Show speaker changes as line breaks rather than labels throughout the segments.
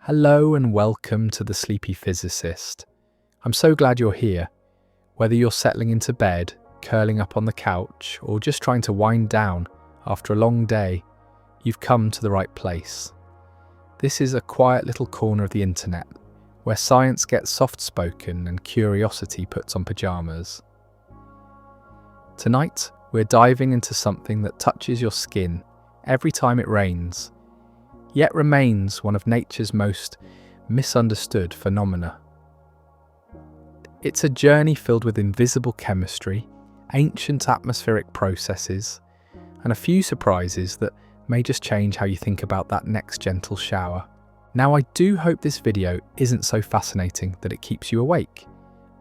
Hello and welcome to the Sleepy Physicist. I'm so glad you're here. Whether you're settling into bed, curling up on the couch, or just trying to wind down after a long day, you've come to the right place. This is a quiet little corner of the internet where science gets soft-spoken and curiosity puts on pajamas. Tonight, we're diving into something that touches your skin every time it rains, yet remains one of nature's most misunderstood phenomena. It's a journey filled with invisible chemistry, ancient atmospheric processes, and a few surprises that may just change how you think about that next gentle shower. Now, I do hope this video isn't so fascinating that it keeps you awake,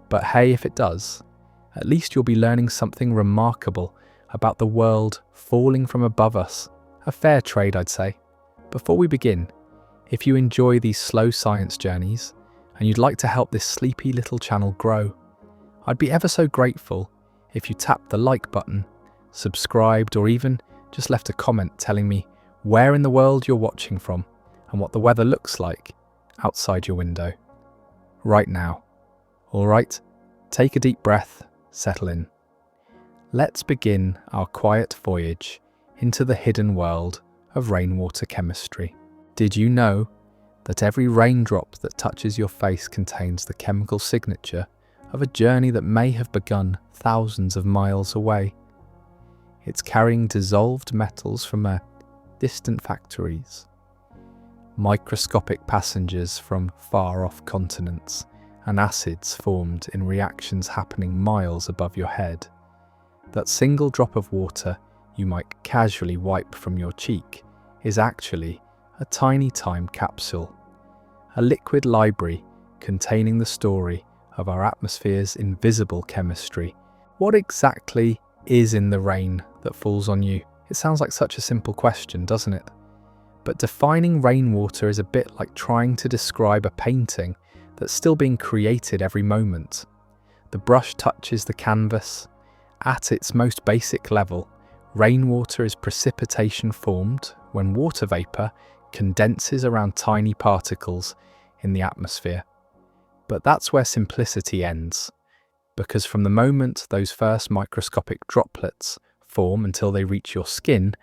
but hey, if it does, at least you'll be learning something remarkable about the world falling from above us. A fair trade, I'd say. Before we begin, if you enjoy these slow science journeys and you'd like to help this sleepy little channel grow, I'd be ever so grateful if you tapped the like button, subscribed, or even just left a comment telling me where in the world you're watching from and what the weather looks like outside your window right now. All right, take a deep breath, settle in. Let's begin our quiet voyage into the hidden world of rainwater chemistry. Did you know that every raindrop that touches your face contains the chemical signature of a journey that may have begun thousands of miles away? It's carrying dissolved metals from distant factories, microscopic passengers from far-off continents, and acids formed in reactions happening miles above your head. That single drop of water you might casually wipe from your cheek is actually a tiny time capsule, a liquid library containing the story of our atmosphere's invisible chemistry. What exactly is in the rain that falls on you? It sounds like such a simple question, doesn't it? But defining rainwater is a bit like trying to describe a painting that's still being created every moment. The brush touches the canvas. At its most basic level, rainwater is precipitation formed when water vapor condenses around tiny particles in the atmosphere. But that's where simplicity ends, because from the moment those first microscopic droplets form until they reach your skin,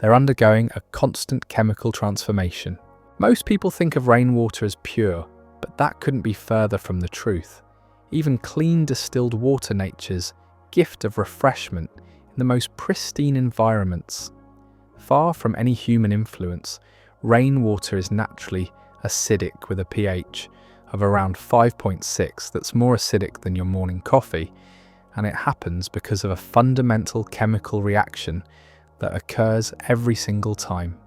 they're undergoing a constant chemical transformation. Most people think of rainwater as pure, but that couldn't be further from the truth. Even clean distilled water, nature's gift of refreshment in the most pristine environments. Far from any human influence, rainwater is naturally acidic with a pH of around 5.6 that's more acidic than your morning coffee, and it happens because of a fundamental chemical reaction that occurs every single time.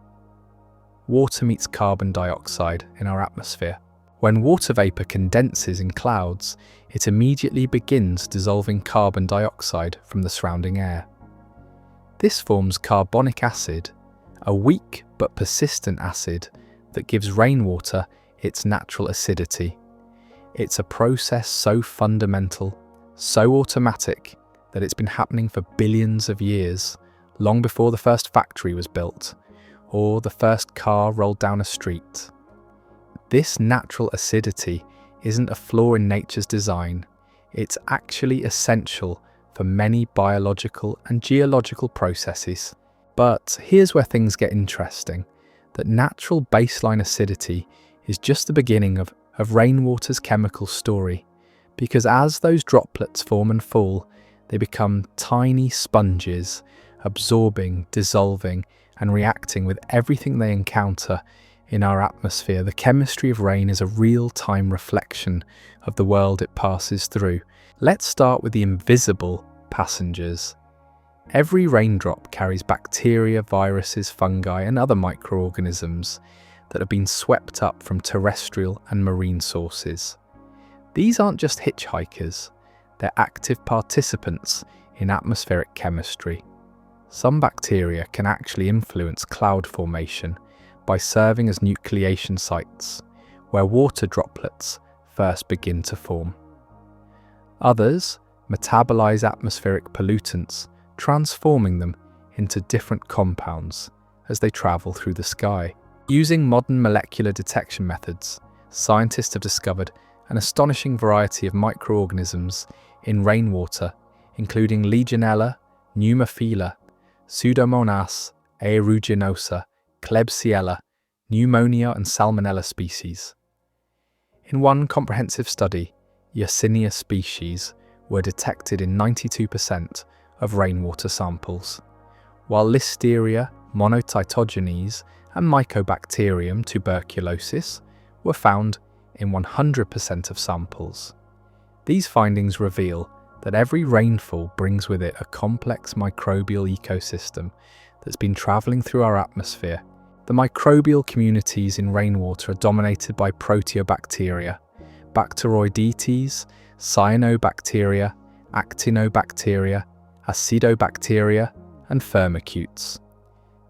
Water meets carbon dioxide in our atmosphere. When water vapor condenses in clouds, it immediately begins dissolving carbon dioxide from the surrounding air. This forms carbonic acid, a weak but persistent acid that gives rainwater its natural acidity. It's a process so fundamental, so automatic, that it's been happening for billions of years, long before the first factory was built, or the first car rolled down a street. This natural acidity isn't a flaw in nature's design, it's actually essential for many biological and geological processes. But here's where things get interesting, that natural baseline acidity is just the beginning of rainwater's chemical story, because as those droplets form and fall, they become tiny sponges, absorbing, dissolving, and reacting with everything they encounter in our atmosphere. The chemistry of rain is a real-time reflection of the world it passes through. Let's start with the invisible passengers. Every raindrop carries bacteria, viruses, fungi, and other microorganisms that have been swept up from terrestrial and marine sources. These aren't just hitchhikers, they're active participants in atmospheric chemistry. Some bacteria can actually influence cloud formation by serving as nucleation sites, where water droplets first begin to form. Others metabolize atmospheric pollutants, transforming them into different compounds as they travel through the sky. Using modern molecular detection methods, scientists have discovered an astonishing variety of microorganisms in rainwater, including Legionella, Pneumophila, Pseudomonas aeruginosa, Klebsiella, Pneumonia and Salmonella species. In one comprehensive study, Yersinia species were detected in 92% of rainwater samples, while Listeria monocytogenes and Mycobacterium tuberculosis were found in 100% of samples. These findings reveal that every rainfall brings with it a complex microbial ecosystem that's been travelling through our atmosphere. The microbial communities in rainwater are dominated by proteobacteria, Bacteroidetes, cyanobacteria, actinobacteria, acidobacteria, and firmicutes.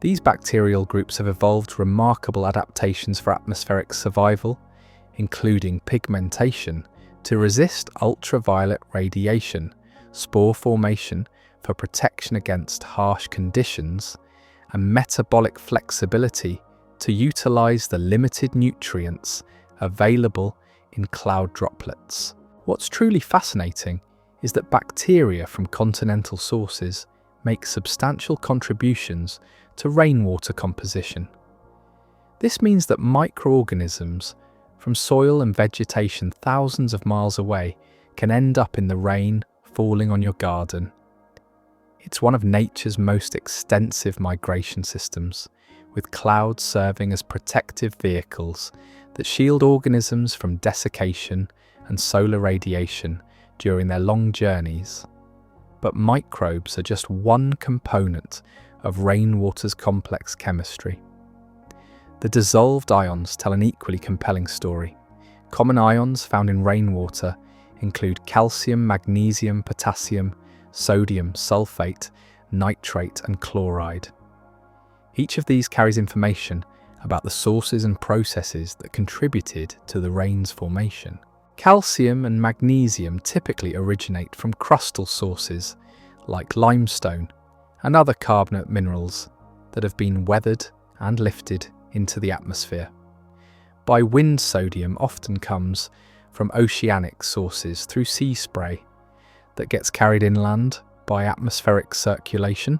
These bacterial groups have evolved remarkable adaptations for atmospheric survival, including pigmentation to resist ultraviolet radiation, spore formation for protection against harsh conditions, and metabolic flexibility to utilize the limited nutrients available in cloud droplets. What's truly fascinating is that bacteria from continental sources make substantial contributions to rainwater composition. This means that microorganisms from soil and vegetation thousands of miles away can end up in the rain falling on your garden. It's one of nature's most extensive migration systems, with clouds serving as protective vehicles that shield organisms from desiccation and solar radiation during their long journeys. But microbes are just one component of rainwater's complex chemistry. The dissolved ions tell an equally compelling story. Common ions found in rainwater include calcium, magnesium, potassium, sodium, sulfate, nitrate, and chloride. Each of these carries information about the sources and processes that contributed to the rain's formation. Calcium and magnesium typically originate from crustal sources like limestone and other carbonate minerals that have been weathered and lifted into the atmosphere. By wind, sodium often comes from oceanic sources through sea spray that gets carried inland by atmospheric circulation.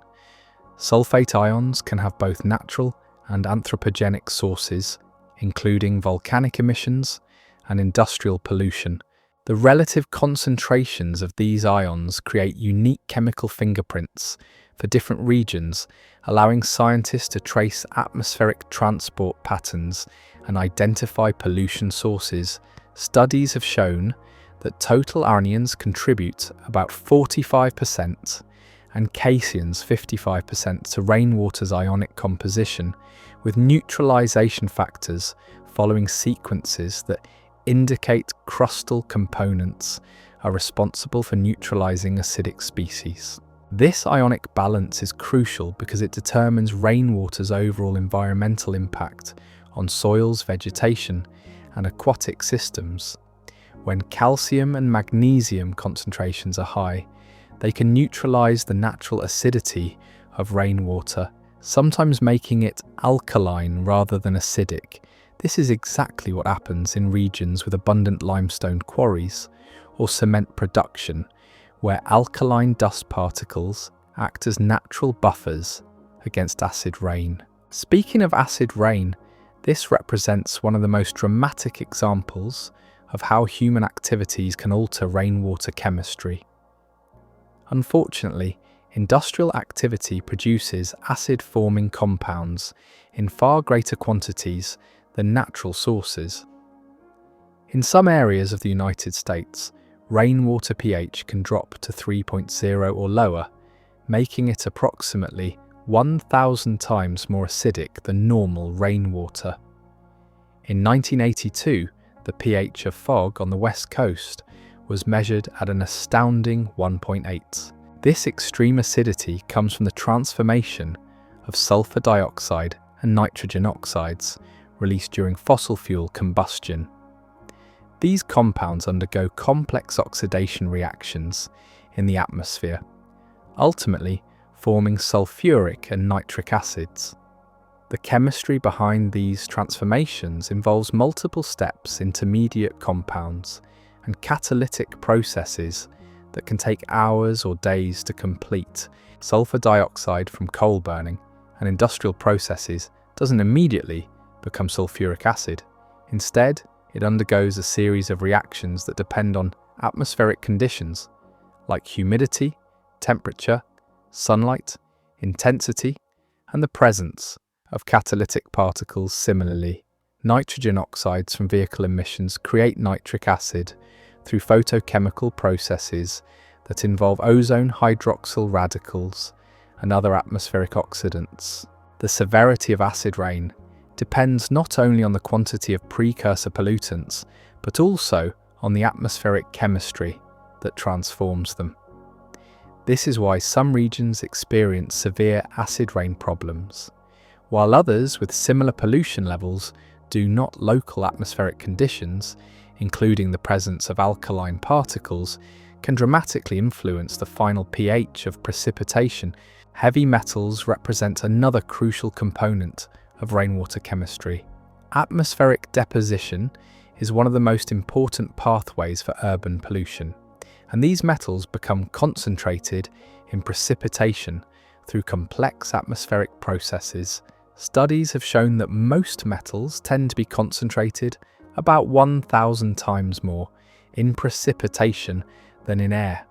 Sulfate ions can have both natural and anthropogenic sources, including volcanic emissions and industrial pollution. The relative concentrations of these ions create unique chemical fingerprints for different regions, allowing scientists to trace atmospheric transport patterns and identify pollution sources. Studies have shown that total anions contribute about 45% and cations 55% to rainwater's ionic composition, with neutralization factors following sequences that indicate crustal components are responsible for neutralizing acidic species. This ionic balance is crucial because it determines rainwater's overall environmental impact on soils, vegetation, and aquatic systems. When calcium and magnesium concentrations are high, they can neutralize the natural acidity of rainwater, sometimes making it alkaline rather than acidic. This is exactly what happens in regions with abundant limestone quarries or cement production, where alkaline dust particles act as natural buffers against acid rain. Speaking of acid rain, this represents one of the most dramatic examples of how human activities can alter rainwater chemistry. Unfortunately, industrial activity produces acid-forming compounds in far greater quantities than natural sources. In some areas of the United States, rainwater pH can drop to 3.0 or lower, making it approximately 1,000 times more acidic than normal rainwater. In 1982, the pH of fog on the west coast was measured at an astounding 1.8. This extreme acidity comes from the transformation of sulfur dioxide and nitrogen oxides released during fossil fuel combustion. These compounds undergo complex oxidation reactions in the atmosphere, ultimately forming sulfuric and nitric acids. The chemistry behind these transformations involves multiple steps, intermediate compounds, and catalytic processes that can take hours or days to complete. Sulfur dioxide from coal burning and industrial processes doesn't immediately become sulfuric acid. Instead, it undergoes a series of reactions that depend on atmospheric conditions like humidity, temperature, sunlight, intensity, and the presence of catalytic particles. Similarly, nitrogen oxides from vehicle emissions create nitric acid through photochemical processes that involve ozone hydroxyl radicals and other atmospheric oxidants. The severity of acid rain depends not only on the quantity of precursor pollutants, but also on the atmospheric chemistry that transforms them. This is why some regions experience severe acid rain problems, while others with similar pollution levels do not. Local atmospheric conditions, including the presence of alkaline particles, can dramatically influence the final pH of precipitation. Heavy metals represent another crucial component of rainwater chemistry. Atmospheric deposition is one of the most important pathways for urban pollution, and these metals become concentrated in precipitation through complex atmospheric processes. Studies have shown that most metals tend to be concentrated about 1,000 times more in precipitation than in air,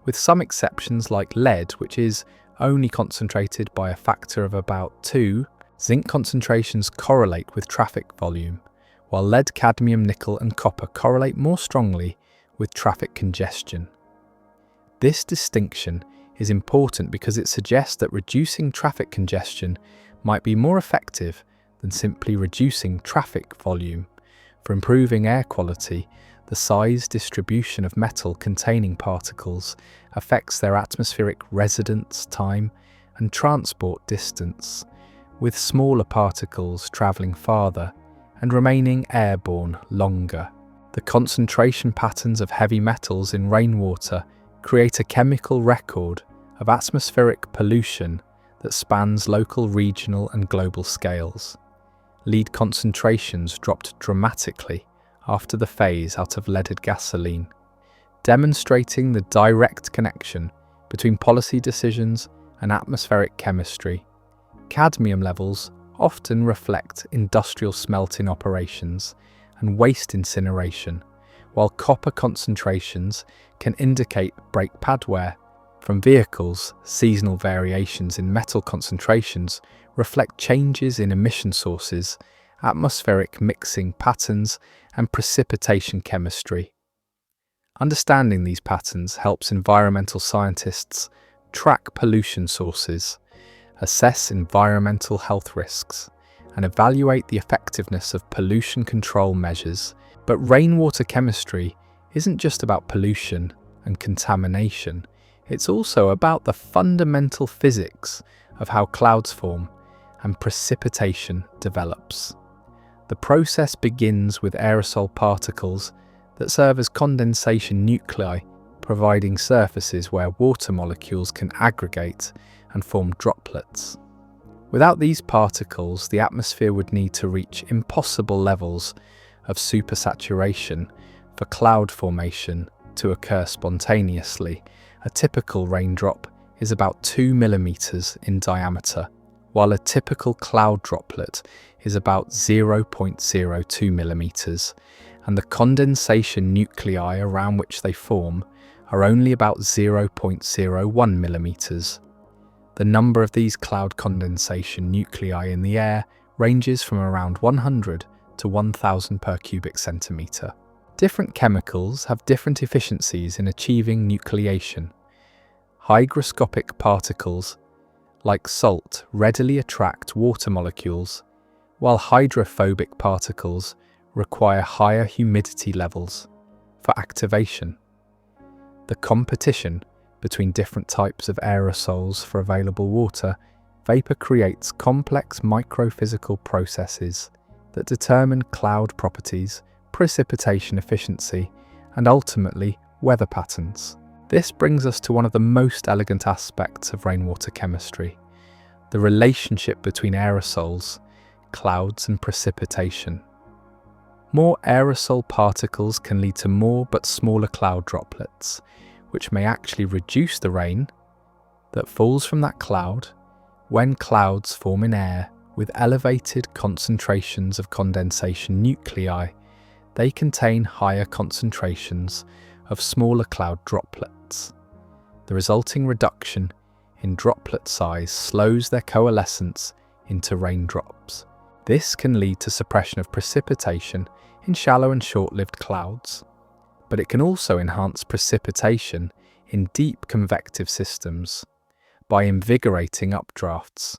with some exceptions like lead, which is only concentrated by a factor of about 2. Zinc concentrations correlate with traffic volume, while lead, cadmium, nickel, and copper correlate more strongly with traffic congestion. This distinction is important because it suggests that reducing traffic congestion might be more effective than simply reducing traffic volume. For improving air quality, the size distribution of metal-containing particles affects their atmospheric residence time and transport distance, with smaller particles travelling farther and remaining airborne longer. The concentration patterns of heavy metals in rainwater create a chemical record of atmospheric pollution that spans local, regional, and global scales. Lead concentrations dropped dramatically after the phase out of leaded gasoline, demonstrating the direct connection between policy decisions and atmospheric chemistry. Cadmium levels often reflect industrial smelting operations and waste incineration, while copper concentrations can indicate brake pad wear from vehicles. Seasonal variations in metal concentrations reflect changes in emission sources, atmospheric mixing patterns, and precipitation chemistry. Understanding these patterns helps environmental scientists track pollution sources, assess environmental health risks, and evaluate the effectiveness of pollution control measures. But rainwater chemistry isn't just about pollution and contamination, it's also about the fundamental physics of how clouds form and precipitation develops. The process begins with aerosol particles that serve as condensation nuclei, providing surfaces where water molecules can aggregate and form droplets. Without these particles, the atmosphere would need to reach impossible levels of supersaturation for cloud formation to occur spontaneously. A typical raindrop is about 2 millimeters in diameter, while a typical cloud droplet is about 0.02 millimeters, and the condensation nuclei around which they form are only about 0.01 millimeters. The number of these cloud condensation nuclei in the air ranges from around 100 to 1,000 per cubic centimeter. Different chemicals have different efficiencies in achieving nucleation. Hygroscopic particles, like salt, readily attract water molecules, while hydrophobic particles require higher humidity levels for activation. The competition between different types of aerosols for available water vapor creates complex microphysical processes that determine cloud properties, precipitation efficiency, and ultimately weather patterns. This brings us to one of the most elegant aspects of rainwater chemistry: the relationship between aerosols clouds and precipitation. More aerosol particles can lead to more but smaller cloud droplets, which may actually reduce the rain that falls from that cloud. When clouds form in air with elevated concentrations of condensation nuclei, they contain higher concentrations of smaller cloud droplets. The resulting reduction in droplet size slows their coalescence into raindrops. This can lead to suppression of precipitation in shallow and short-lived clouds, but it can also enhance precipitation in deep convective systems by invigorating updrafts.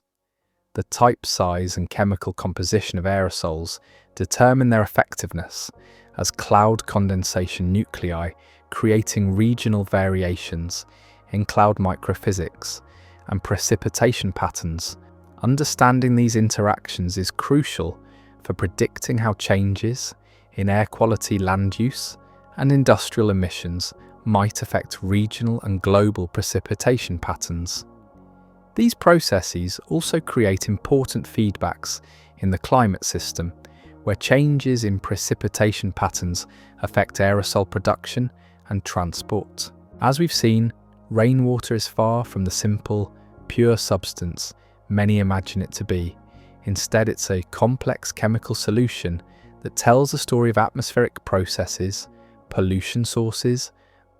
The type, size, and chemical composition of aerosols determine their effectiveness as cloud condensation nuclei, creating regional variations in cloud microphysics and precipitation patterns. Understanding these interactions is crucial for predicting how changes in air quality, land use, and industrial emissions might affect regional and global precipitation patterns. These processes also create important feedbacks in the climate system, where changes in precipitation patterns affect aerosol production and transport. As we've seen, rainwater is far from the simple, pure substance many imagine it to be. Instead, it's a complex chemical solution that tells the story of atmospheric processes, pollution sources,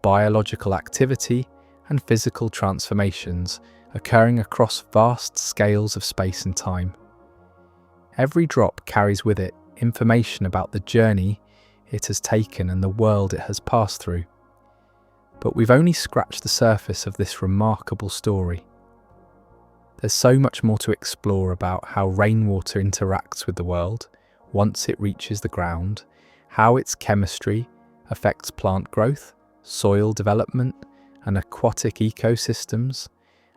biological activity, and physical transformations occurring across vast scales of space and time. Every drop carries with it information about the journey it has taken and the world it has passed through. But we've only scratched the surface of this remarkable story. There's so much more to explore about how rainwater interacts with the world once it reaches the ground, how its chemistry affects plant growth, soil development, and aquatic ecosystems,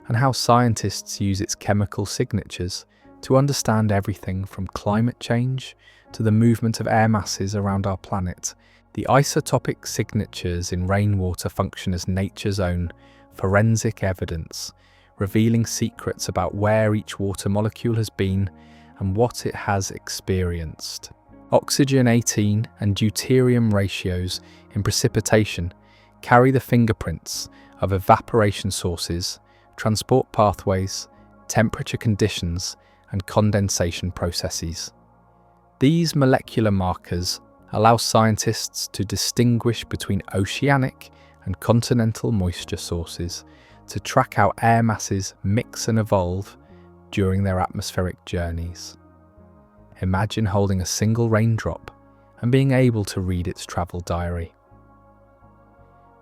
and how scientists use its chemical signatures to understand everything from climate change to the movement of air masses around our planet. The isotopic signatures in rainwater function as nature's own forensic evidence, revealing secrets about where each water molecule has been and what it has experienced. Oxygen 18 and deuterium ratios in precipitation carry the fingerprints of evaporation sources, transport pathways, temperature conditions, and condensation processes. These molecular markers allow scientists to distinguish between oceanic and continental moisture sources, to track how air masses mix and evolve during their atmospheric journeys. Imagine holding a single raindrop and being able to read its travel diary.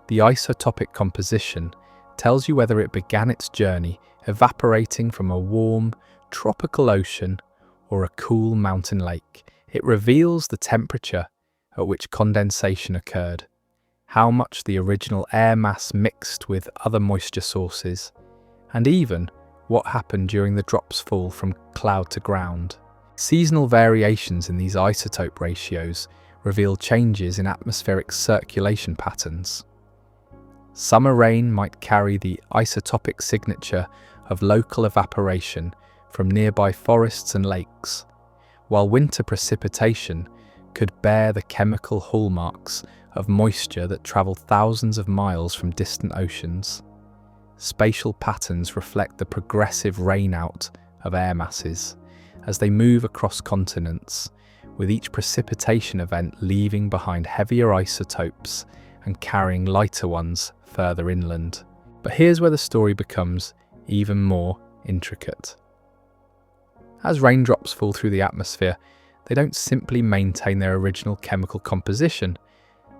The isotopic composition tells you whether it began its journey evaporating from a warm, tropical ocean or a cool mountain lake. It reveals the temperature at which condensation occurred, how much the original air mass mixed with other moisture sources, and even what happened during the drop's fall from cloud to ground. Seasonal variations in these isotope ratios reveal changes in atmospheric circulation patterns. Summer rain might carry the isotopic signature of local evaporation from nearby forests and lakes, while winter precipitation could bear the chemical hallmarks of moisture that travel thousands of miles from distant oceans. Spatial patterns reflect the progressive rainout of air masses as they move across continents, with each precipitation event leaving behind heavier isotopes and carrying lighter ones further inland. But here's where the story becomes even more intricate. As raindrops fall through the atmosphere, they don't simply maintain their original chemical composition,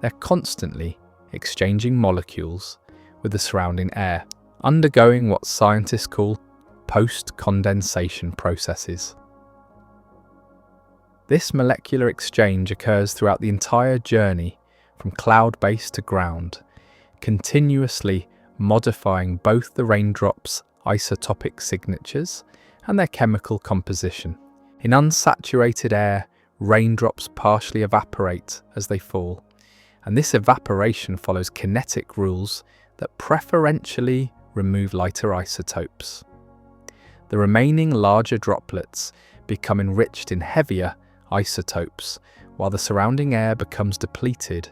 they're constantly exchanging molecules with the surrounding air, undergoing what scientists call post-condensation processes. This molecular exchange occurs throughout the entire journey from cloud base to ground, continuously modifying both the raindrops' isotopic signatures and their chemical composition. In unsaturated air, raindrops partially evaporate as they fall, and this evaporation follows kinetic rules that preferentially remove lighter isotopes. The remaining larger droplets become enriched in heavier isotopes, while the surrounding air becomes depleted.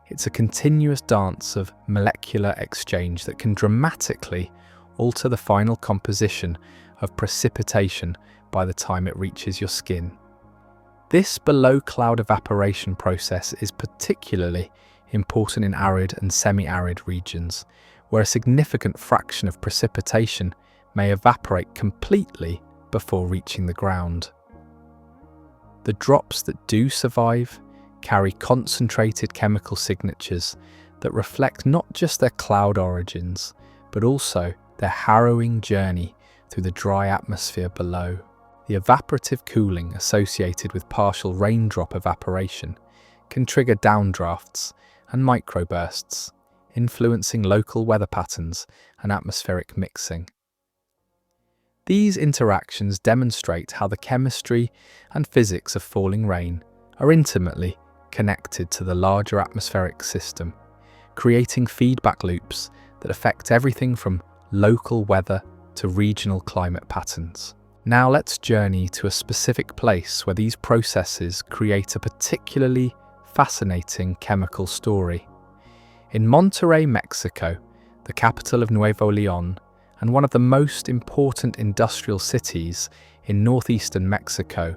It's a continuous dance of molecular exchange that can dramatically alter the final composition of precipitation by the time it reaches your skin. This below-cloud evaporation process is particularly important in arid and semi-arid regions, where a significant fraction of precipitation may evaporate completely before reaching the ground. The drops that do survive carry concentrated chemical signatures that reflect not just their cloud origins, but also their harrowing journey through the dry atmosphere below. The evaporative cooling associated with partial raindrop evaporation can trigger downdrafts and microbursts, influencing local weather patterns and atmospheric mixing. These interactions demonstrate how the chemistry and physics of falling rain are intimately connected to the larger atmospheric system, creating feedback loops that affect everything from local weather to regional climate patterns. Now let's journey to a specific place where these processes create a particularly fascinating chemical story. In Monterrey, Mexico, the capital of Nuevo León, and one of the most important industrial cities in northeastern Mexico,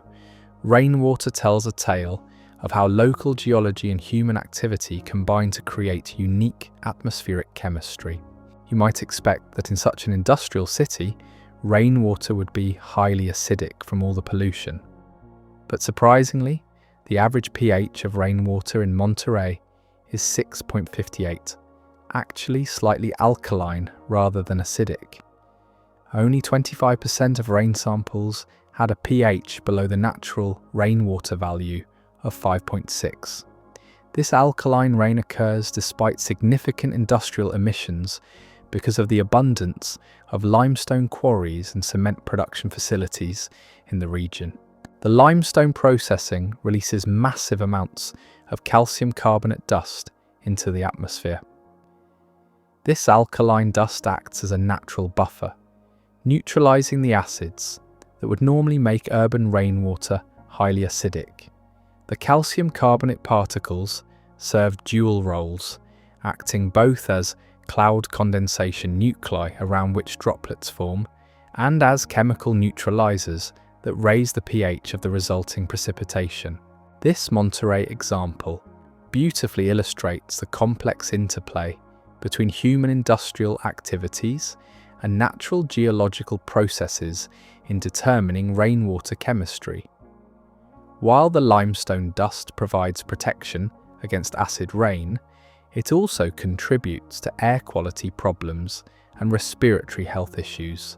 rainwater tells a tale of how local geology and human activity combine to create unique atmospheric chemistry. You might expect that in such an industrial city, rainwater would be highly acidic from all the pollution. But surprisingly, the average pH of rainwater in Monterrey is 6.58, actually slightly alkaline rather than acidic. Only 25% of rain samples had a pH below the natural rainwater value of 5.6. This alkaline rain occurs despite significant industrial emissions because of the abundance of limestone quarries and cement production facilities in the region. The limestone processing releases massive amounts of calcium carbonate dust into the atmosphere. This alkaline dust acts as a natural buffer, neutralizing the acids that would normally make urban rainwater highly acidic. The calcium carbonate particles serve dual roles, acting both as cloud condensation nuclei around which droplets form, and as chemical neutralizers that raise the pH of the resulting precipitation. This Monterrey example beautifully illustrates the complex interplay between human industrial activities and natural geological processes in determining rainwater chemistry. While the limestone dust provides protection against acid rain, it also contributes to air quality problems and respiratory health issues.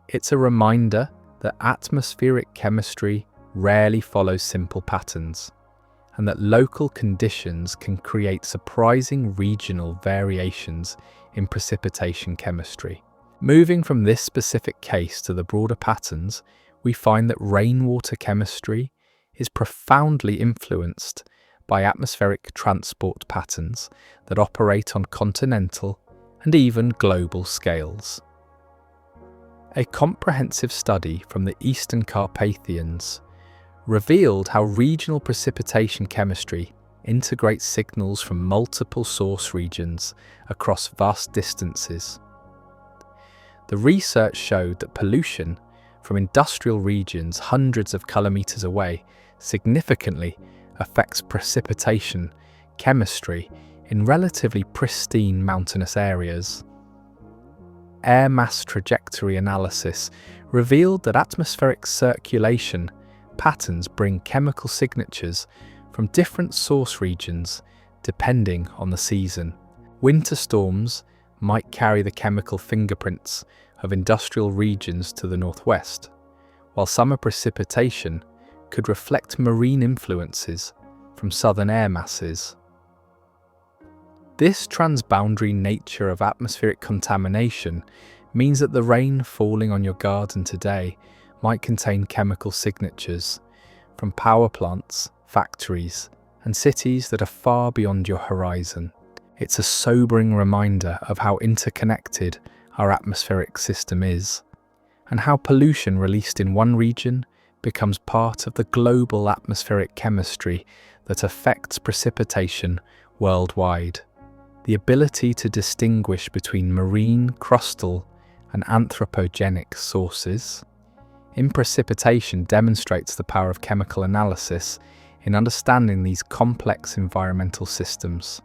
It's a reminder that atmospheric chemistry rarely follows simple patterns, and that local conditions can create surprising regional variations in precipitation chemistry. Moving from this specific case to the broader patterns, we find that rainwater chemistry is profoundly influenced by atmospheric transport patterns that operate on continental and even global scales. A comprehensive study from the Eastern Carpathians revealed how regional precipitation chemistry integrates signals from multiple source regions across vast distances. The research showed that pollution from industrial regions hundreds of kilometers away significantly affects precipitation chemistry in relatively pristine mountainous areas. Air mass trajectory analysis revealed that atmospheric circulation patterns bring chemical signatures from different source regions depending on the season. Winter storms might carry the chemical fingerprints of industrial regions to the northwest, while summer precipitation could reflect marine influences from southern air masses. This transboundary nature of atmospheric contamination means that the rain falling on your garden today might contain chemical signatures from power plants, factories, and cities that are far beyond your horizon. It's a sobering reminder of how interconnected our atmospheric system is, and how pollution released in one region becomes part of the global atmospheric chemistry that affects precipitation worldwide. The ability to distinguish between marine, crustal, and anthropogenic sources in precipitation demonstrates the power of chemical analysis in understanding these complex environmental systems.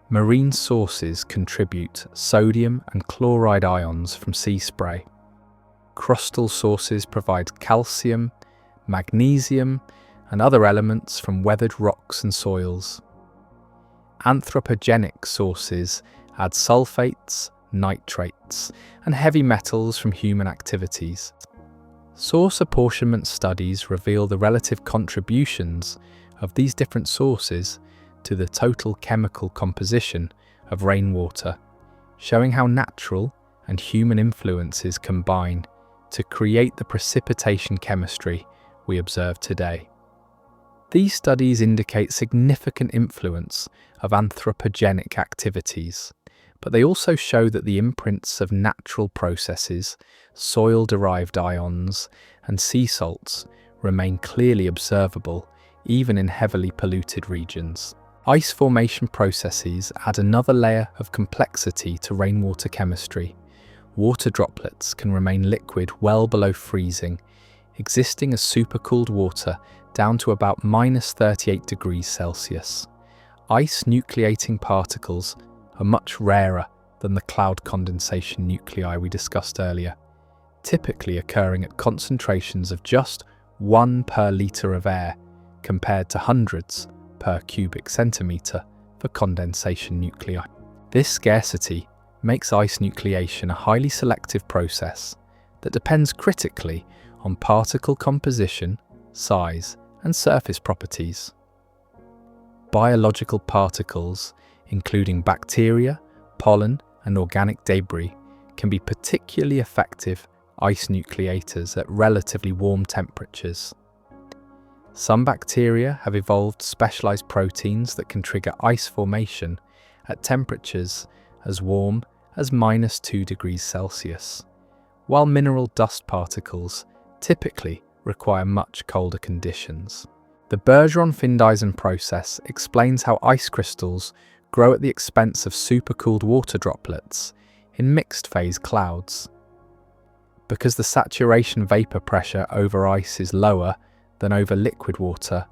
Marine sources contribute sodium and chloride ions from sea spray. Crustal sources provide calcium, magnesium, and other elements from weathered rocks and soils. Anthropogenic sources add sulfates, nitrates, and heavy metals from human activities. Source apportionment studies reveal the relative contributions of these different sources to the total chemical composition of rainwater, showing how natural and human influences combine to create the precipitation chemistry we observe today. These studies indicate significant influence of anthropogenic activities, but they also show that the imprints of natural processes, soil-derived ions, and sea salts remain clearly observable even in heavily polluted regions. Ice formation processes add another layer of complexity to rainwater chemistry. Water droplets can remain liquid well below freezing, existing as supercooled water down to about -38 degrees Celsius. Ice nucleating particles are much rarer than the cloud condensation nuclei we discussed earlier, typically occurring at concentrations of just 1 per litre of air, compared to hundreds per cubic centimetre for condensation nuclei. This scarcity makes ice nucleation a highly selective process that depends critically on particle composition, size, and surface properties. Biological particles, including bacteria, pollen, and organic debris, can be particularly effective ice nucleators at relatively warm temperatures. Some bacteria have evolved specialized proteins that can trigger ice formation at temperatures as warm as -2 degrees Celsius, while mineral dust particles typically require much colder conditions. The Bergeron-Findeisen process explains how ice crystals grow at the expense of supercooled water droplets in mixed-phase clouds. Because the saturation vapor pressure over ice is lower than over liquid water,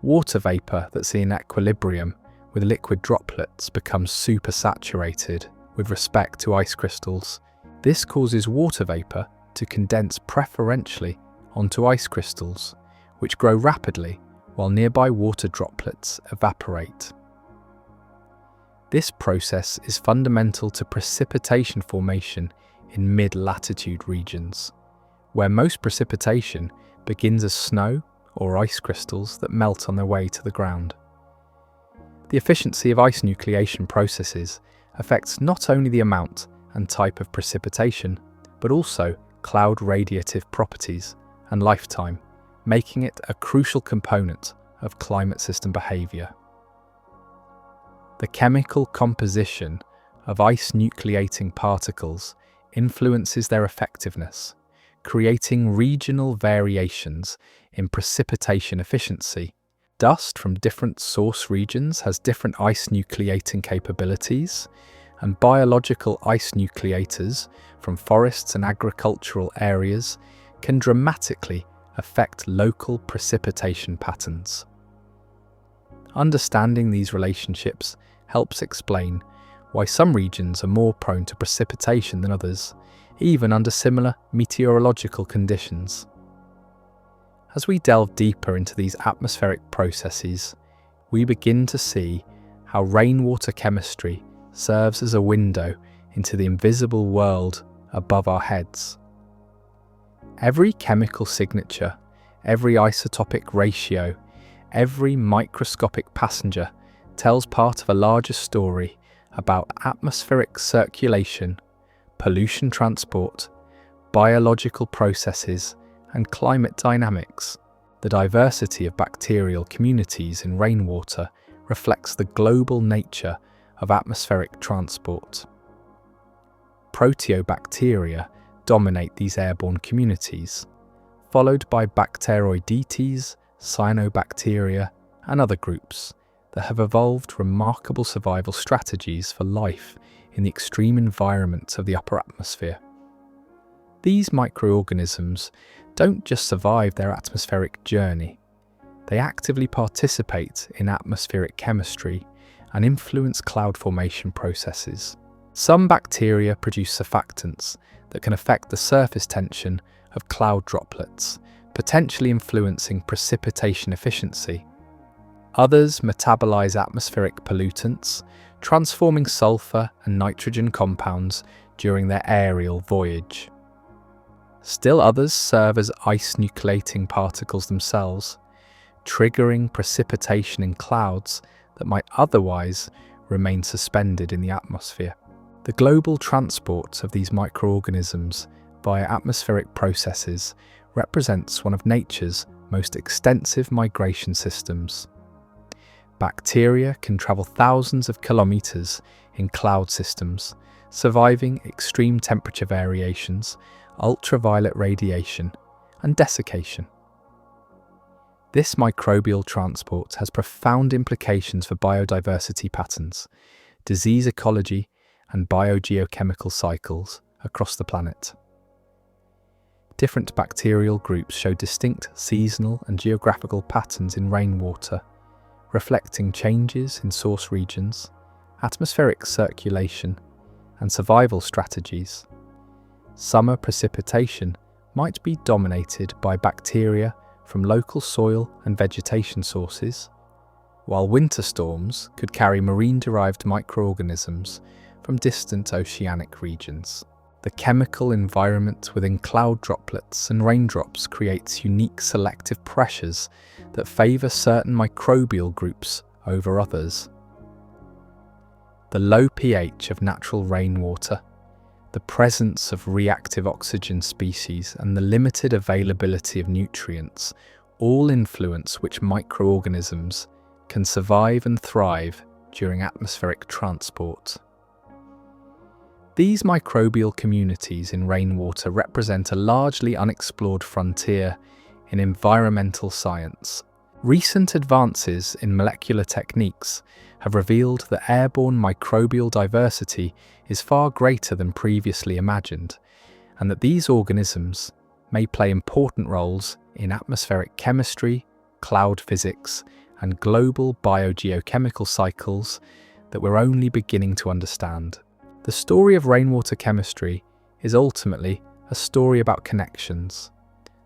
water vapor that's in equilibrium with liquid droplets becomes supersaturated with respect to ice crystals. This causes water vapor to condense preferentially onto ice crystals, which grow rapidly while nearby water droplets evaporate. This process is fundamental to precipitation formation in mid-latitude regions, where most precipitation begins as snow or ice crystals that melt on their way to the ground. The efficiency of ice nucleation processes affects not only the amount and type of precipitation, but also cloud radiative properties and lifetime, making it a crucial component of climate system behavior. The chemical composition of ice nucleating particles influences their effectiveness, creating regional variations in precipitation efficiency. Dust from different source regions has different ice nucleating capabilities, and biological ice nucleators from forests and agricultural areas can dramatically affect local precipitation patterns. Understanding these relationships helps explain why some regions are more prone to precipitation than others, even under similar meteorological conditions. As we delve deeper into these atmospheric processes, we begin to see how rainwater chemistry serves as a window into the invisible world above our heads. Every chemical signature, every isotopic ratio, every microscopic passenger tells part of a larger story about atmospheric circulation, pollution transport, biological processes, and climate dynamics. The diversity of bacterial communities in rainwater reflects the global nature of atmospheric transport. Proteobacteria dominate these airborne communities. followed by Bacteroidetes, cyanobacteria, and other groups that have evolved remarkable survival strategies for life in the extreme environment of the upper atmosphere. These microorganisms don't just survive their atmospheric journey, they actively participate in atmospheric chemistry and influence cloud formation processes. Some bacteria produce surfactants that can affect the surface tension of cloud droplets, potentially influencing precipitation efficiency. Others metabolize atmospheric pollutants, transforming sulfur and nitrogen compounds during their aerial voyage. Still others serve as ice nucleating particles themselves, triggering precipitation in clouds that might otherwise remain suspended in the atmosphere. The global transport of these microorganisms via atmospheric processes represents one of nature's most extensive migration systems. Bacteria can travel thousands of kilometers in cloud systems, surviving extreme temperature variations, ultraviolet radiation, and desiccation. This microbial transport has profound implications for biodiversity patterns, disease ecology, and biogeochemical cycles across the planet. Different bacterial groups show distinct seasonal and geographical patterns in rainwater, reflecting changes in source regions, atmospheric circulation, and survival strategies. Summer precipitation might be dominated by bacteria from local soil and vegetation sources, while winter storms could carry marine-derived microorganisms from distant oceanic regions. The chemical environment within cloud droplets and raindrops creates unique selective pressures that favour certain microbial groups over others. The low pH of natural rainwater, the presence of reactive oxygen species, and the limited availability of nutrients all influence which microorganisms can survive and thrive during atmospheric transport. These microbial communities in rainwater represent a largely unexplored frontier in environmental science. Recent advances in molecular techniques have revealed that airborne microbial diversity is far greater than previously imagined, and that these organisms may play important roles in atmospheric chemistry, cloud physics, and global biogeochemical cycles that we're only beginning to understand. The story of rainwater chemistry is ultimately a story about connections,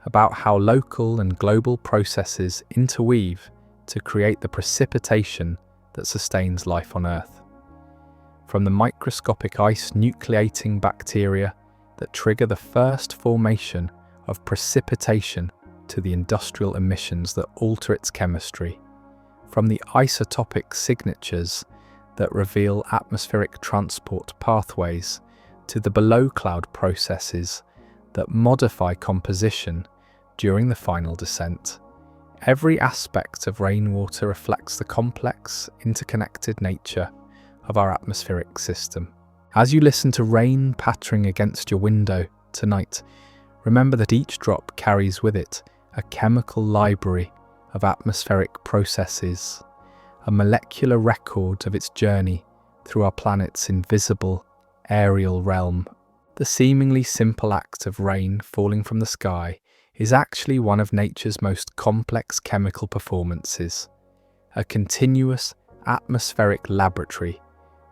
about how local and global processes interweave to create the precipitation that sustains life on Earth. From the microscopic ice nucleating bacteria that trigger the first formation of precipitation to the industrial emissions that alter its chemistry, from the isotopic signatures that reveal atmospheric transport pathways to the below-cloud processes that modify composition during the final descent. Every aspect of rainwater reflects the complex, interconnected nature of our atmospheric system. As you listen to rain pattering against your window tonight, remember that each drop carries with it a chemical library of atmospheric processes, a molecular record of its journey through our planet's invisible aerial realm. The seemingly simple act of rain falling from the sky is actually one of nature's most complex chemical performances, a continuous atmospheric laboratory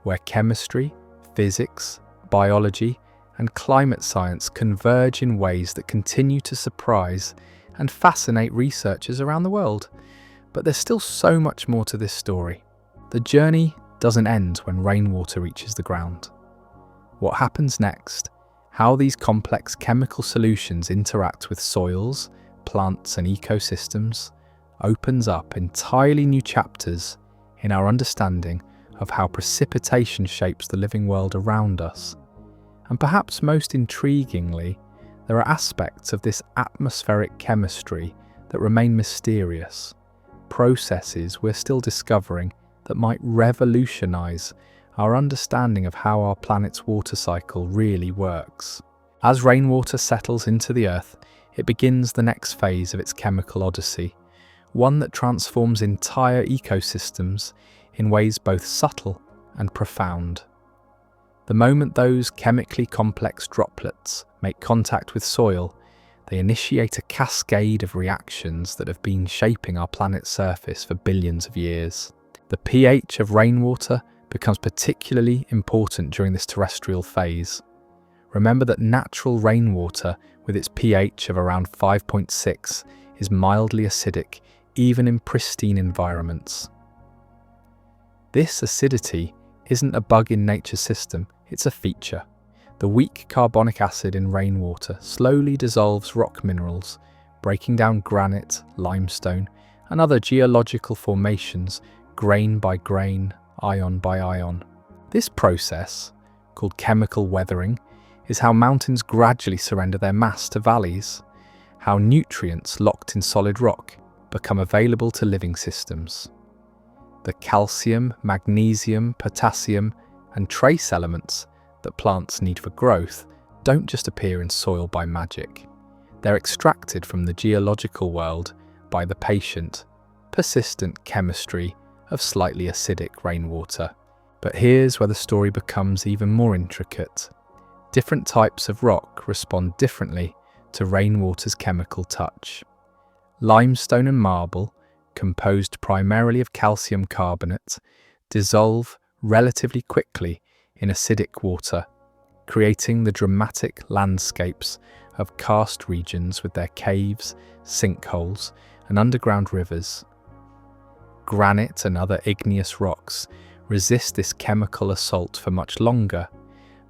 where chemistry, physics, biology, and climate science converge in ways that continue to surprise and fascinate researchers around the world. But there's still so much more to this story. The journey doesn't end when rainwater reaches the ground. What happens next, how these complex chemical solutions interact with soils, plants, and ecosystems, opens up entirely new chapters in our understanding of how precipitation shapes the living world around us. And perhaps most intriguingly, there are aspects of this atmospheric chemistry that remain mysterious, processes we're still discovering that might revolutionize our understanding of how our planet's water cycle really works. As rainwater settles into the earth, it begins the next phase of its chemical odyssey, one that transforms entire ecosystems in ways both subtle and profound. The moment those chemically complex droplets make contact with soil, they initiate a cascade of reactions that have been shaping our planet's surface for billions of years. The pH of rainwater becomes particularly important during this terrestrial phase. Remember that natural rainwater, with its pH of around 5.6, is mildly acidic even in pristine environments. This acidity isn't a bug in nature's system, it's a feature. The weak carbonic acid in rainwater slowly dissolves rock minerals, breaking down granite, limestone, and other geological formations grain by grain, ion by ion. This process, called chemical weathering, is how mountains gradually surrender their mass to valleys, how nutrients locked in solid rock become available to living systems. The calcium, magnesium, potassium, and trace elements that plants need for growth don't just appear in soil by magic. They're extracted from the geological world by the patient, persistent chemistry of slightly acidic rainwater. But here's where the story becomes even more intricate. Different types of rock respond differently to rainwater's chemical touch. Limestone and marble, composed primarily of calcium carbonate, dissolve relatively quickly in acidic water, creating the dramatic landscapes of karst regions with their caves, sinkholes, and underground rivers. Granite and other igneous rocks resist this chemical assault for much longer,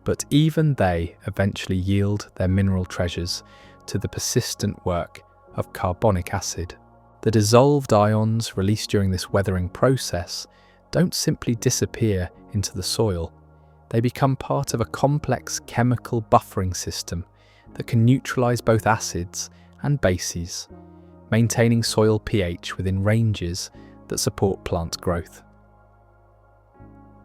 but even they eventually yield their mineral treasures to the persistent work of carbonic acid. The dissolved ions released during this weathering process don't simply disappear into the soil. They become part of a complex chemical buffering system that can neutralize both acids and bases, maintaining soil pH within ranges that support plant growth.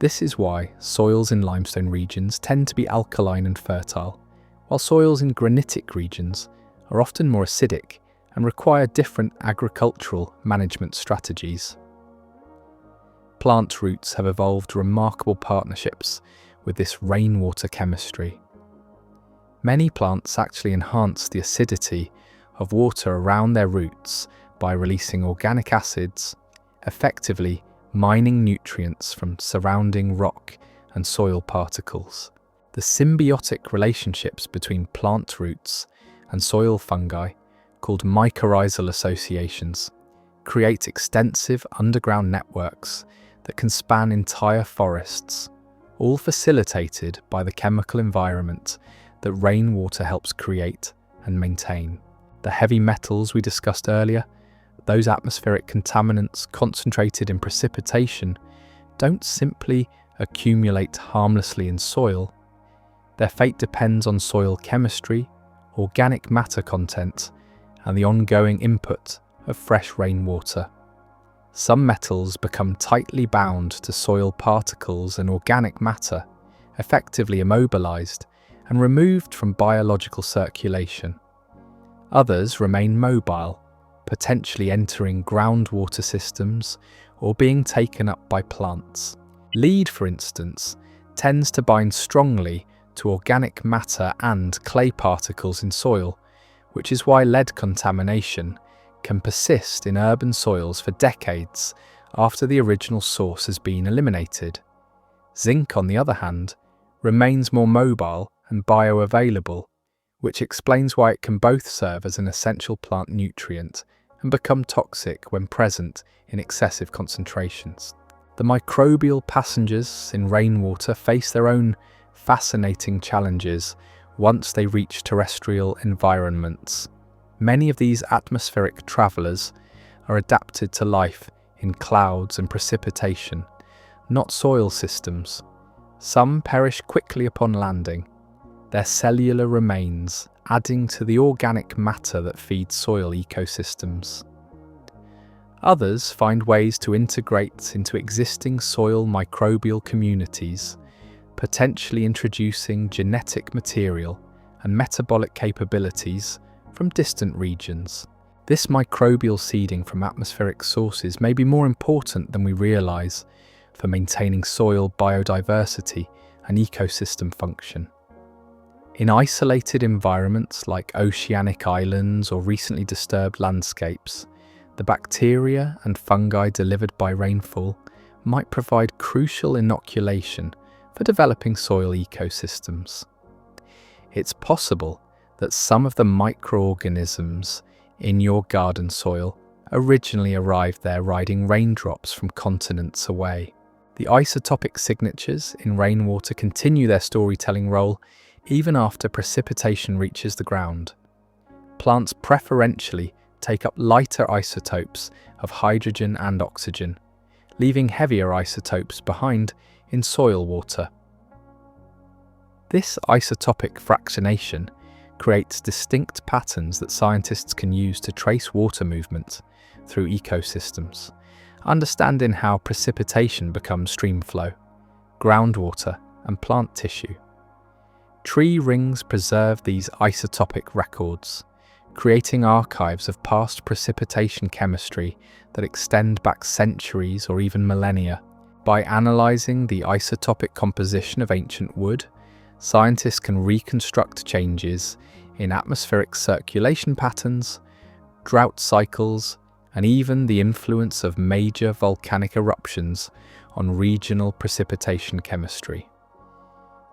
This is why soils in limestone regions tend to be alkaline and fertile, while soils in granitic regions are often more acidic and require different agricultural management strategies. Plant roots have evolved remarkable partnerships with this rainwater chemistry. Many plants actually enhance the acidity of water around their roots by releasing organic acids, effectively mining nutrients from surrounding rock and soil particles. The symbiotic relationships between plant roots and soil fungi, called mycorrhizal associations, create extensive underground networks that can span entire forests, all facilitated by the chemical environment that rainwater helps create and maintain. The heavy metals we discussed earlier, those atmospheric contaminants concentrated in precipitation, don't simply accumulate harmlessly in soil. Their fate depends on soil chemistry, organic matter content, and the ongoing input of fresh rainwater. Some metals become tightly bound to soil particles and organic matter, effectively immobilized and removed from biological circulation. Others remain mobile, potentially entering groundwater systems or being taken up by plants. Lead, for instance, tends to bind strongly to organic matter and clay particles in soil, which is why lead contamination can persist in urban soils for decades after the original source has been eliminated. Zinc, on the other hand, remains more mobile and bioavailable, which explains why it can both serve as an essential plant nutrient and become toxic when present in excessive concentrations. The microbial passengers in rainwater face their own fascinating challenges once they reach terrestrial environments. Many of these atmospheric travellers are adapted to life in clouds and precipitation, not soil systems. Some perish quickly upon landing, their cellular remains adding to the organic matter that feeds soil ecosystems. Others find ways to integrate into existing soil microbial communities, potentially introducing genetic material and metabolic capabilities from distant regions. This microbial seeding from atmospheric sources may be more important than we realise for maintaining soil biodiversity and ecosystem function. In isolated environments like oceanic islands or recently disturbed landscapes, the bacteria and fungi delivered by rainfall might provide crucial inoculation for developing soil ecosystems. It's possible that some of the microorganisms in your garden soil originally arrived there riding raindrops from continents away. The isotopic signatures in rainwater continue their storytelling role even after precipitation reaches the ground. Plants preferentially take up lighter isotopes of hydrogen and oxygen, leaving heavier isotopes behind in soil water. This isotopic fractionation creates distinct patterns that scientists can use to trace water movement through ecosystems, understanding how precipitation becomes stream flow, groundwater, and plant tissue. Tree rings preserve these isotopic records, creating archives of past precipitation chemistry that extend back centuries or even millennia. By analysing the isotopic composition of ancient wood, scientists can reconstruct changes in atmospheric circulation patterns, drought cycles, and even the influence of major volcanic eruptions on regional precipitation chemistry.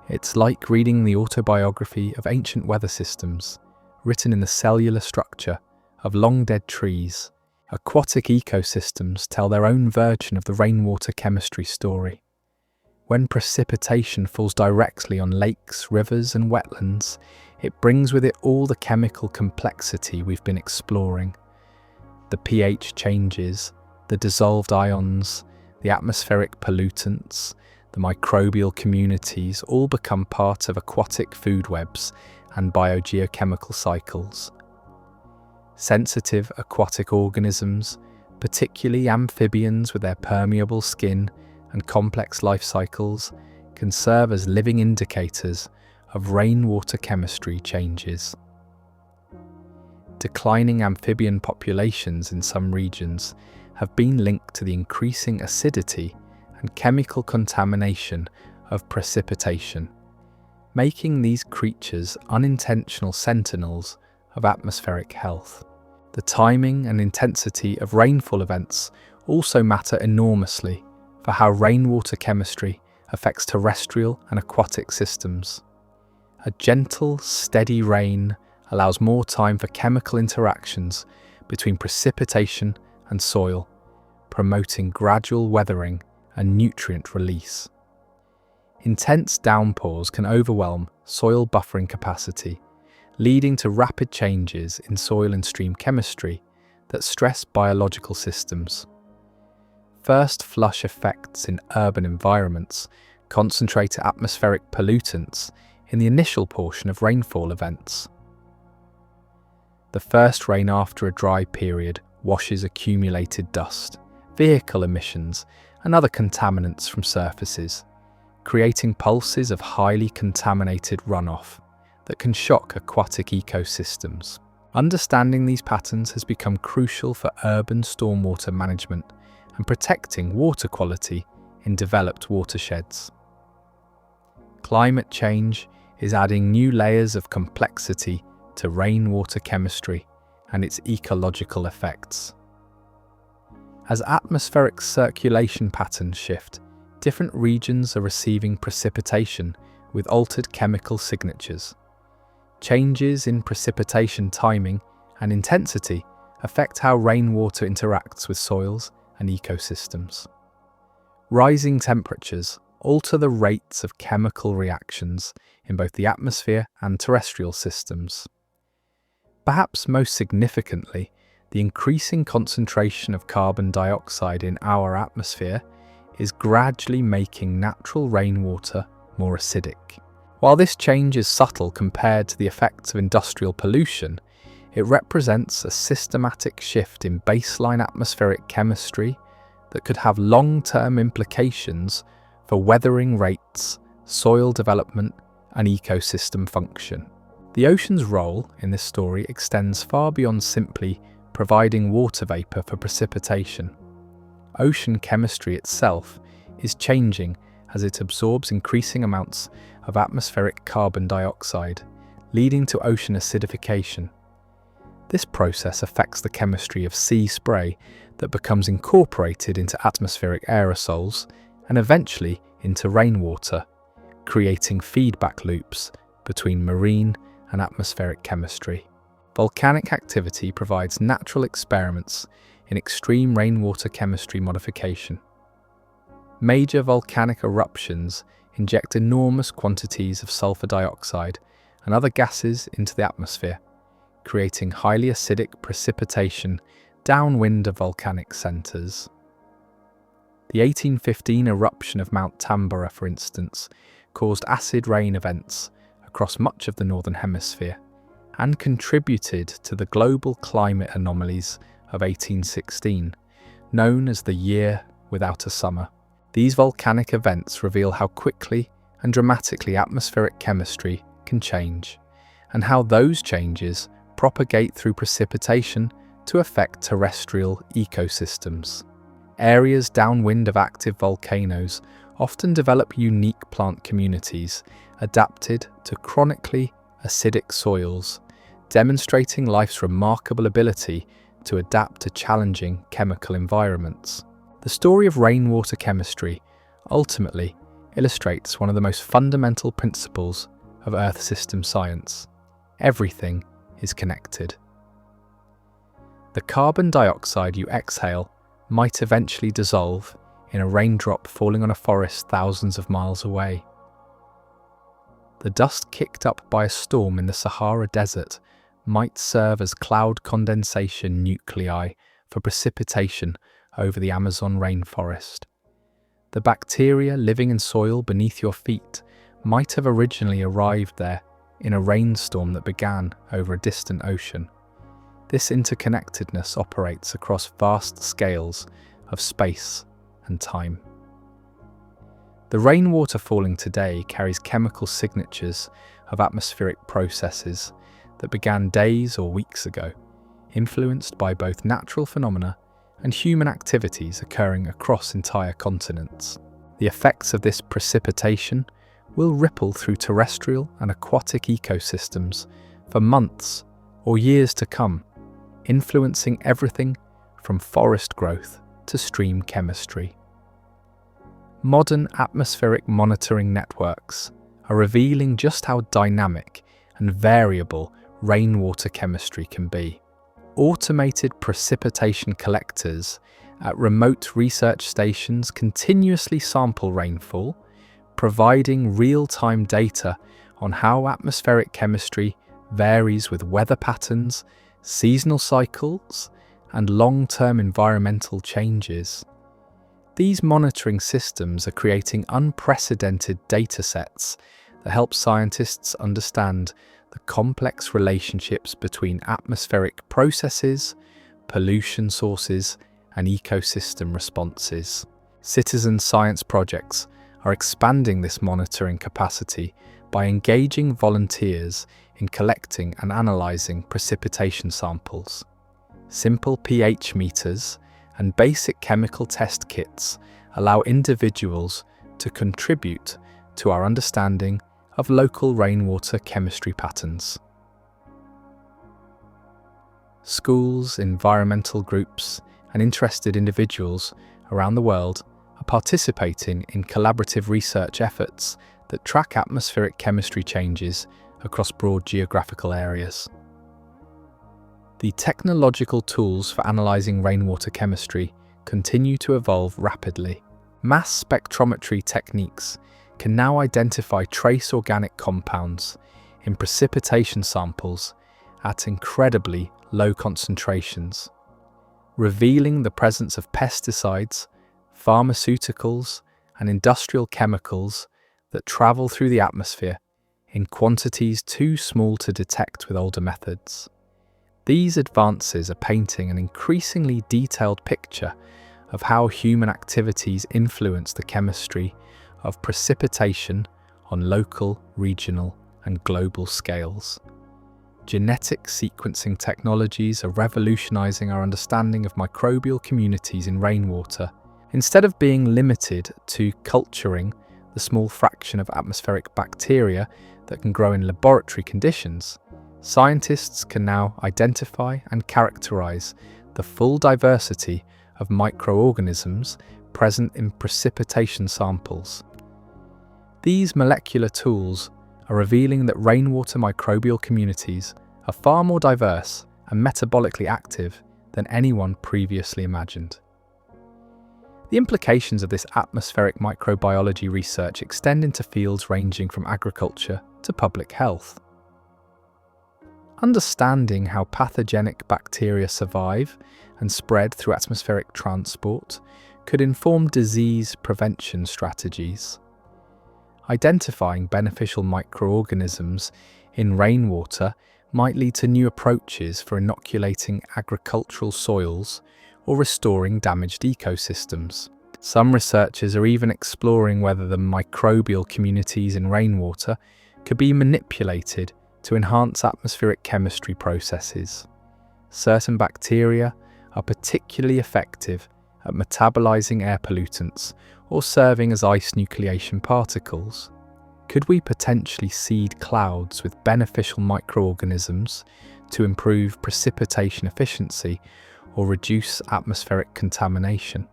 It's like reading the autobiography of ancient weather systems, written in the cellular structure of long-dead trees. Aquatic ecosystems tell their own version of the rainwater chemistry story. When precipitation falls directly on lakes, rivers, and wetlands, it brings with it all the chemical complexity we've been exploring. The pH changes, the dissolved ions, the atmospheric pollutants, the microbial communities all become part of aquatic food webs and biogeochemical cycles. Sensitive aquatic organisms, particularly amphibians with their permeable skin and complex life cycles, can serve as living indicators of rainwater chemistry changes. Declining amphibian populations in some regions have been linked to the increasing acidity and chemical contamination of precipitation, making these creatures unintentional sentinels of atmospheric health. The timing and intensity of rainfall events also matter enormously for how rainwater chemistry affects terrestrial and aquatic systems. A gentle, steady rain allows more time for chemical interactions between precipitation and soil, promoting gradual weathering and nutrient release. Intense downpours can overwhelm soil buffering capacity, leading to rapid changes in soil and stream chemistry that stress biological systems. First flush effects in urban environments concentrate atmospheric pollutants in the initial portion of rainfall events. The first rain after a dry period washes accumulated dust, vehicle emissions, and other contaminants from surfaces, creating pulses of highly contaminated runoff that can shock aquatic ecosystems. Understanding these patterns has become crucial for urban stormwater management and protecting water quality in developed watersheds. Climate change is adding new layers of complexity to rainwater chemistry and its ecological effects. As atmospheric circulation patterns shift, different regions are receiving precipitation with altered chemical signatures. Changes in precipitation timing and intensity affect how rainwater interacts with soils and ecosystems. Rising temperatures alter the rates of chemical reactions in both the atmosphere and terrestrial systems. Perhaps most significantly, the increasing concentration of carbon dioxide in our atmosphere is gradually making natural rainwater more acidic. While this change is subtle compared to the effects of industrial pollution, it represents a systematic shift in baseline atmospheric chemistry that could have long-term implications for weathering rates, soil development, and ecosystem function. The ocean's role in this story extends far beyond simply providing water vapour for precipitation. Ocean chemistry itself is changing as it absorbs increasing amounts of atmospheric carbon dioxide, leading to ocean acidification. This process affects the chemistry of sea spray that becomes incorporated into atmospheric aerosols and eventually into rainwater, creating feedback loops between marine and atmospheric chemistry. Volcanic activity provides natural experiments in extreme rainwater chemistry modification. Major volcanic eruptions inject enormous quantities of sulfur dioxide and other gases into the atmosphere, creating highly acidic precipitation downwind of volcanic centres. The 1815 eruption of Mount Tambora, for instance, caused acid rain events across much of the Northern Hemisphere and contributed to the global climate anomalies of 1816, known as the Year Without a Summer. These volcanic events reveal how quickly and dramatically atmospheric chemistry can change, and how those changes propagate through precipitation to affect terrestrial ecosystems. Areas downwind of active volcanoes often develop unique plant communities adapted to chronically acidic soils, demonstrating life's remarkable ability to adapt to challenging chemical environments. The story of rainwater chemistry ultimately illustrates one of the most fundamental principles of Earth system science. Everything is connected. The carbon dioxide you exhale might eventually dissolve in a raindrop falling on a forest thousands of miles away. The dust kicked up by a storm in the Sahara Desert might serve as cloud condensation nuclei for precipitation over the Amazon rainforest. The bacteria living in soil beneath your feet might have originally arrived there in a rainstorm that began over a distant ocean. This interconnectedness operates across vast scales of space and time. The rainwater falling today carries chemical signatures of atmospheric processes that began days or weeks ago, influenced by both natural phenomena and human activities occurring across entire continents. The effects of this precipitation will ripple through terrestrial and aquatic ecosystems for months or years to come, influencing everything from forest growth to stream chemistry. Modern atmospheric monitoring networks are revealing just how dynamic and variable rainwater chemistry can be. Automated precipitation collectors at remote research stations continuously sample rainfall, providing real-time data on how atmospheric chemistry varies with weather patterns, seasonal cycles, and long-term environmental changes. These monitoring systems are creating unprecedented datasets that help scientists understand the complex relationships between atmospheric processes, pollution sources, and ecosystem responses. Citizen science projects are expanding this monitoring capacity by engaging volunteers in collecting and analysing precipitation samples. Simple pH meters and basic chemical test kits allow individuals to contribute to our understanding of local rainwater chemistry patterns. Schools, environmental groups, and interested individuals around the world are participating in collaborative research efforts that track atmospheric chemistry changes across broad geographical areas. The technological tools for analysing rainwater chemistry continue to evolve rapidly. Mass spectrometry techniques can now identify trace organic compounds in precipitation samples at incredibly low concentrations, revealing the presence of pesticides, pharmaceuticals, and industrial chemicals that travel through the atmosphere in quantities too small to detect with older methods. These advances are painting an increasingly detailed picture of how human activities influence the chemistry of precipitation on local, regional, and global scales. Genetic sequencing technologies are revolutionizing our understanding of microbial communities in rainwater. Instead of being limited to culturing the small fraction of atmospheric bacteria that can grow in laboratory conditions, scientists can now identify and characterize the full diversity of microorganisms present in precipitation samples. These molecular tools are revealing that rainwater microbial communities are far more diverse and metabolically active than anyone previously imagined. The implications of this atmospheric microbiology research extend into fields ranging from agriculture to public health. Understanding how pathogenic bacteria survive and spread through atmospheric transport could inform disease prevention strategies. Identifying beneficial microorganisms in rainwater might lead to new approaches for inoculating agricultural soils or restoring damaged ecosystems. Some researchers are even exploring whether the microbial communities in rainwater could be manipulated to enhance atmospheric chemistry processes. Certain bacteria are particularly effective at metabolizing air pollutants or serving as ice nucleation particles. Could we potentially seed clouds with beneficial microorganisms to improve precipitation efficiency or reduce atmospheric contamination?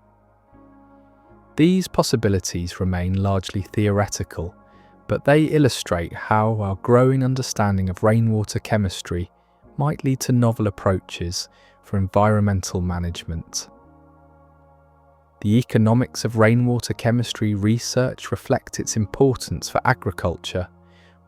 These possibilities remain largely theoretical, but they illustrate how our growing understanding of rainwater chemistry might lead to novel approaches for environmental management. The economics of rainwater chemistry research reflect its importance for agriculture,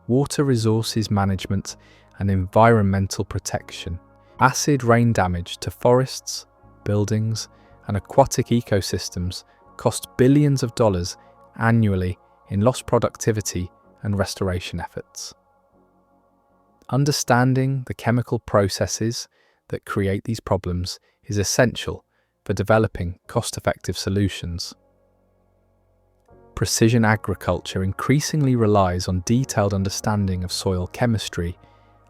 water resources management, and environmental protection. Acid rain damage to forests, buildings, and aquatic ecosystems cost billions of dollars annually in lost productivity and restoration efforts. Understanding the chemical processes that create these problems is essential for developing cost-effective solutions. Precision agriculture increasingly relies on detailed understanding of soil chemistry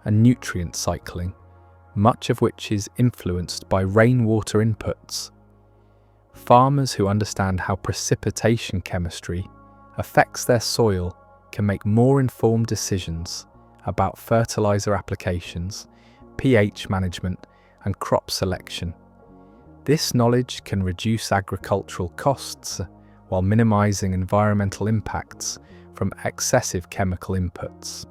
and nutrient cycling, much of which is influenced by rainwater inputs. Farmers who understand how precipitation chemistry affects their soil can make more informed decisions about fertilizer applications, pH management, and crop selection. This knowledge can reduce agricultural costs while minimizing environmental impacts from excessive chemical inputs.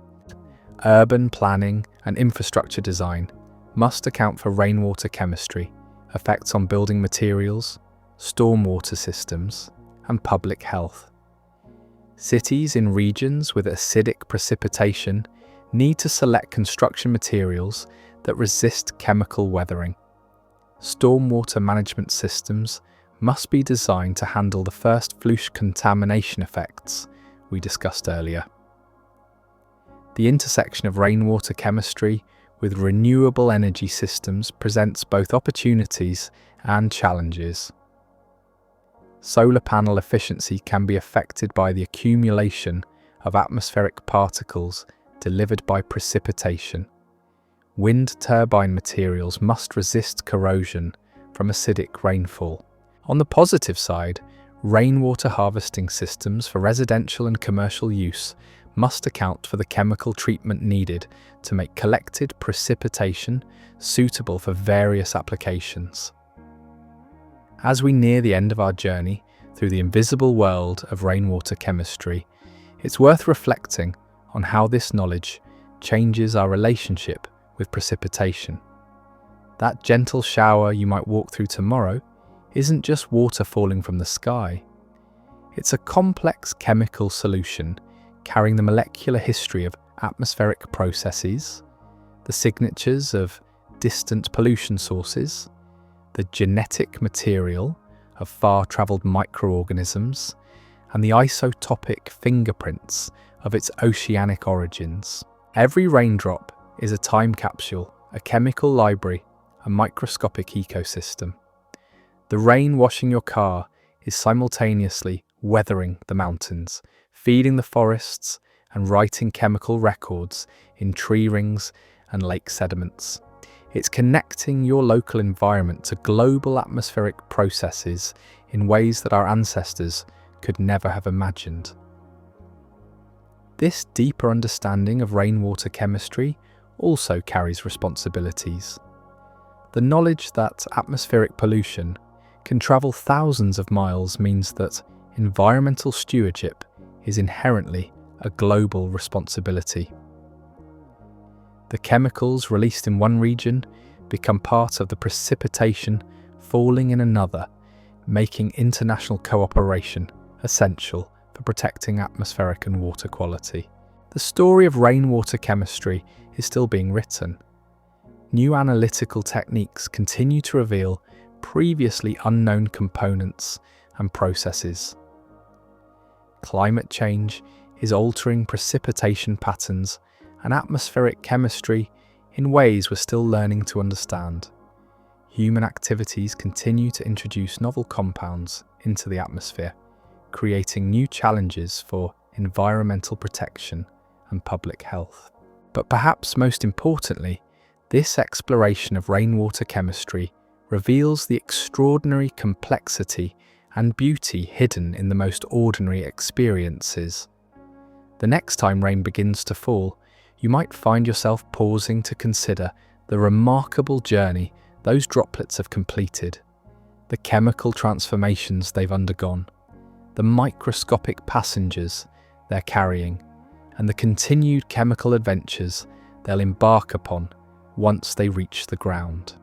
Urban planning and infrastructure design must account for rainwater chemistry, effects on building materials, stormwater systems, and public health. Cities in regions with acidic precipitation need to select construction materials that resist chemical weathering. Stormwater management systems must be designed to handle the first flush contamination effects we discussed earlier. The intersection of rainwater chemistry with renewable energy systems presents both opportunities and challenges. Solar panel efficiency can be affected by the accumulation of atmospheric particles delivered by precipitation. Wind turbine materials must resist corrosion from acidic rainfall. On the positive side, rainwater harvesting systems for residential and commercial use must account for the chemical treatment needed to make collected precipitation suitable for various applications. As we near the end of our journey through the invisible world of rainwater chemistry, it's worth reflecting on how this knowledge changes our relationship with precipitation. That gentle shower you might walk through tomorrow isn't just water falling from the sky. It's a complex chemical solution carrying the molecular history of atmospheric processes, the signatures of distant pollution sources, the genetic material of far-travelled microorganisms, and the isotopic fingerprints of its oceanic origins. Every raindrop is a time capsule, a chemical library, a microscopic ecosystem. The rain washing your car is simultaneously weathering the mountains, feeding the forests, and writing chemical records in tree rings and lake sediments. It's connecting your local environment to global atmospheric processes in ways that our ancestors could never have imagined. This deeper understanding of rainwater chemistry also carries responsibilities. The knowledge that atmospheric pollution can travel thousands of miles means that environmental stewardship is inherently a global responsibility. The chemicals released in one region become part of the precipitation falling in another, making international cooperation essential for protecting atmospheric and water quality. The story of rainwater chemistry is still being written. New analytical techniques continue to reveal previously unknown components and processes. Climate change is altering precipitation patterns and atmospheric chemistry in ways we're still learning to understand. Human activities continue to introduce novel compounds into the atmosphere, creating new challenges for environmental protection and public health. But perhaps most importantly, this exploration of rainwater chemistry reveals the extraordinary complexity and beauty hidden in the most ordinary experiences. The next time rain begins to fall, you might find yourself pausing to consider the remarkable journey those droplets have completed, the chemical transformations they've undergone, the microscopic passengers they're carrying, and the continued chemical adventures they'll embark upon once they reach the ground.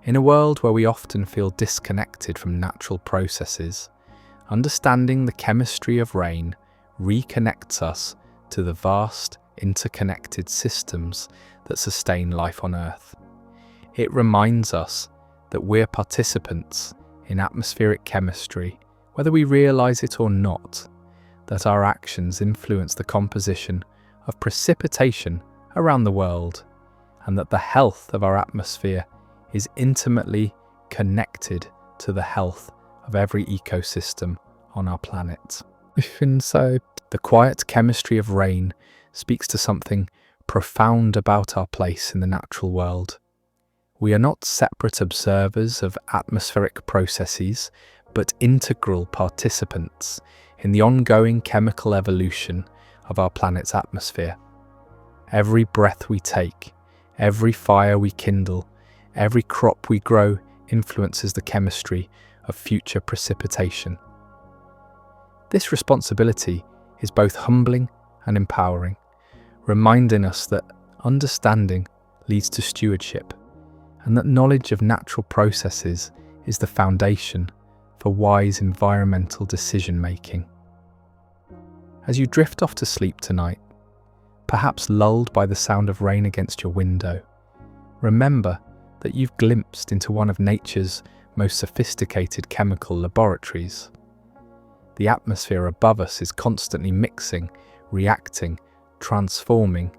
In a world where we often feel disconnected from natural processes, understanding the chemistry of rain reconnects us to the vast, interconnected systems that sustain life on Earth. It reminds us that we're participants in atmospheric chemistry, whether we realize it or not, that our actions influence the composition of precipitation around the world, and that the health of our atmosphere is intimately connected to the health of every ecosystem on our planet. And so, the quiet chemistry of rain speaks to something profound about our place in the natural world. We are not separate observers of atmospheric processes, but integral participants in the ongoing chemical evolution of our planet's atmosphere. Every breath we take, every fire we kindle, every crop we grow influences the chemistry of future precipitation. This responsibility is both humbling and empowering, reminding us that understanding leads to stewardship, and that knowledge of natural processes is the foundation for wise environmental decision-making. As you drift off to sleep tonight, perhaps lulled by the sound of rain against your window, remember that you've glimpsed into one of nature's most sophisticated chemical laboratories. The atmosphere above us is constantly mixing, reacting, transforming,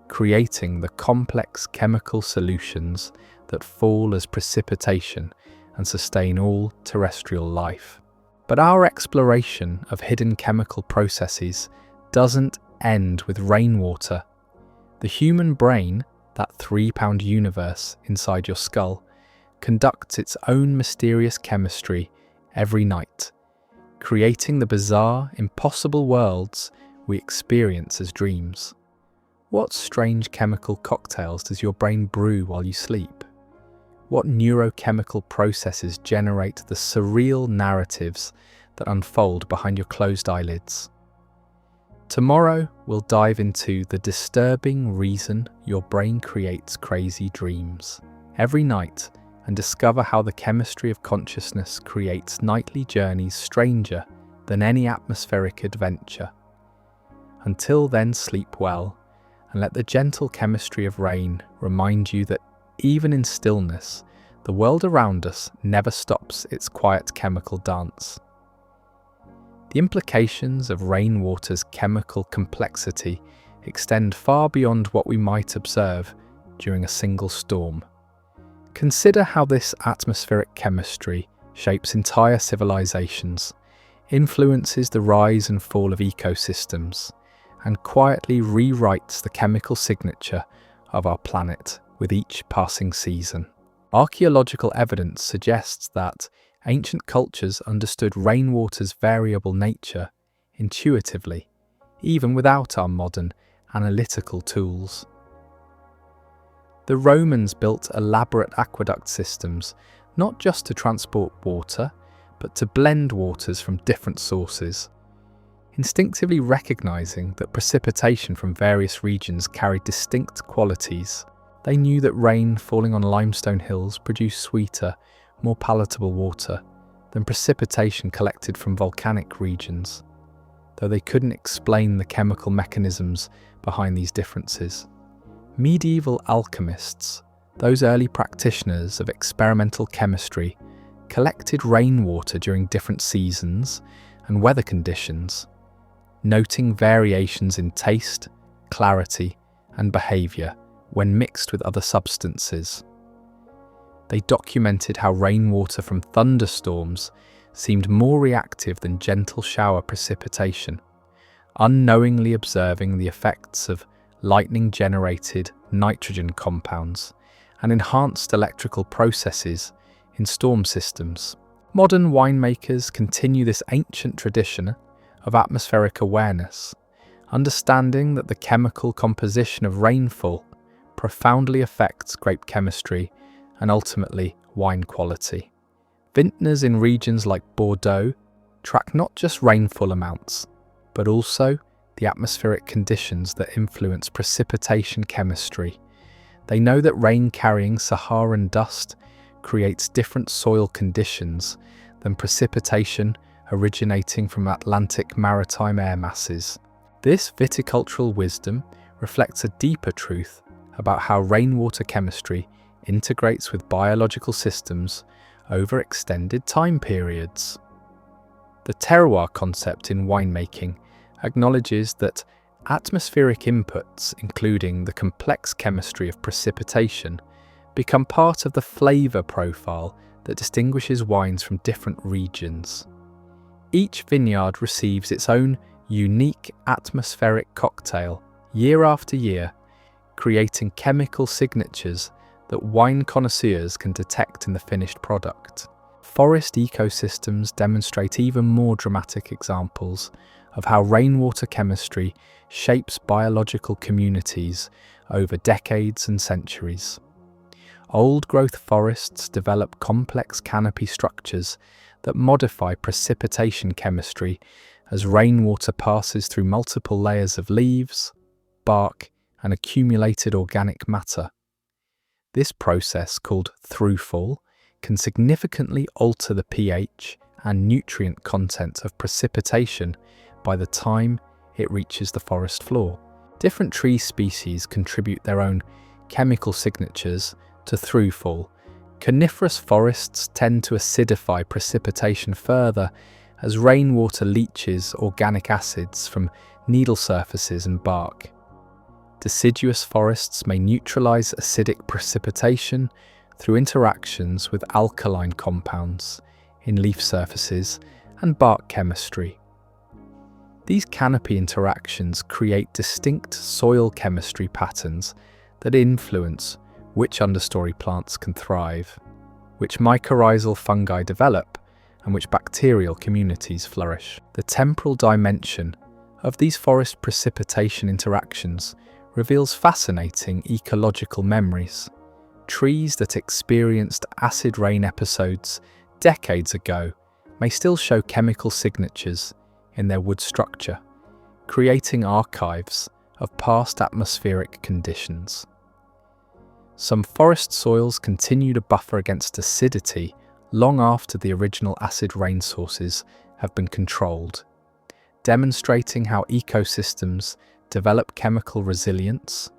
creating the complex chemical solutions that fall as precipitation and sustain all terrestrial life. But our exploration of hidden chemical processes doesn't end with rainwater. The human brain, that 3-pound universe inside your skull, conducts its own mysterious chemistry every night, creating the bizarre, impossible worlds we experience as dreams. What strange chemical cocktails does your brain brew while you sleep? What neurochemical processes generate the surreal narratives that unfold behind your closed eyelids? Tomorrow, we'll dive into the disturbing reason your brain creates crazy dreams every night and discover how the chemistry of consciousness creates nightly journeys stranger than any atmospheric adventure. Until then, sleep well, and let the gentle chemistry of rain remind you that even in stillness, the world around us never stops its quiet chemical dance. The implications of rainwater's chemical complexity extend far beyond what we might observe during a single storm. Consider how this atmospheric chemistry shapes entire civilizations, influences the rise and fall of ecosystems, and quietly rewrites the chemical signature of our planet with each passing season. Archaeological evidence suggests that ancient cultures understood rainwater's variable nature intuitively, even without our modern analytical tools. The Romans built elaborate aqueduct systems not just to transport water, but to blend waters from different sources. Instinctively recognizing that precipitation from various regions carried distinct qualities, they knew that rain falling on limestone hills produced sweeter, more palatable water than precipitation collected from volcanic regions, though they couldn't explain the chemical mechanisms behind these differences. Medieval alchemists, those early practitioners of experimental chemistry, collected rainwater during different seasons and weather conditions, noting variations in taste, clarity, and behavior when mixed with other substances. They documented how rainwater from thunderstorms seemed more reactive than gentle shower precipitation, unknowingly observing the effects of lightning-generated nitrogen compounds and enhanced electrical processes in storm systems. Modern winemakers continue this ancient tradition of atmospheric awareness, understanding that the chemical composition of rainfall profoundly affects grape chemistry and ultimately wine quality. Vintners in regions like Bordeaux track not just rainfall amounts, but also the atmospheric conditions that influence precipitation chemistry. They know that rain-carrying Saharan dust creates different soil conditions than precipitation originating from Atlantic maritime air masses. This viticultural wisdom reflects a deeper truth about how rainwater chemistry integrates with biological systems over extended time periods. The terroir concept in winemaking acknowledges that atmospheric inputs, including the complex chemistry of precipitation, become part of the flavor profile that distinguishes wines from different regions. Each vineyard receives its own unique atmospheric cocktail year after year, creating chemical signatures that wine connoisseurs can detect in the finished product. Forest ecosystems demonstrate even more dramatic examples of how rainwater chemistry shapes biological communities over decades and centuries. Old-growth forests develop complex canopy structures that modify precipitation chemistry as rainwater passes through multiple layers of leaves, bark, and accumulated organic matter. This process, called throughfall, can significantly alter the pH and nutrient content of precipitation by the time it reaches the forest floor. Different tree species contribute their own chemical signatures to throughfall. Coniferous forests tend to acidify precipitation further as rainwater leaches organic acids from needle surfaces and bark. Deciduous forests may neutralize acidic precipitation through interactions with alkaline compounds in leaf surfaces and bark chemistry. These canopy interactions create distinct soil chemistry patterns that influence which understory plants can thrive, which mycorrhizal fungi develop, and which bacterial communities flourish. The temporal dimension of these forest precipitation interactions reveals fascinating ecological memories. Trees that experienced acid rain episodes decades ago may still show chemical signatures in their wood structure, creating archives of past atmospheric conditions. Some forest soils continue to buffer against acidity long after the original acid rain sources have been controlled, demonstrating how ecosystems develop chemical resilience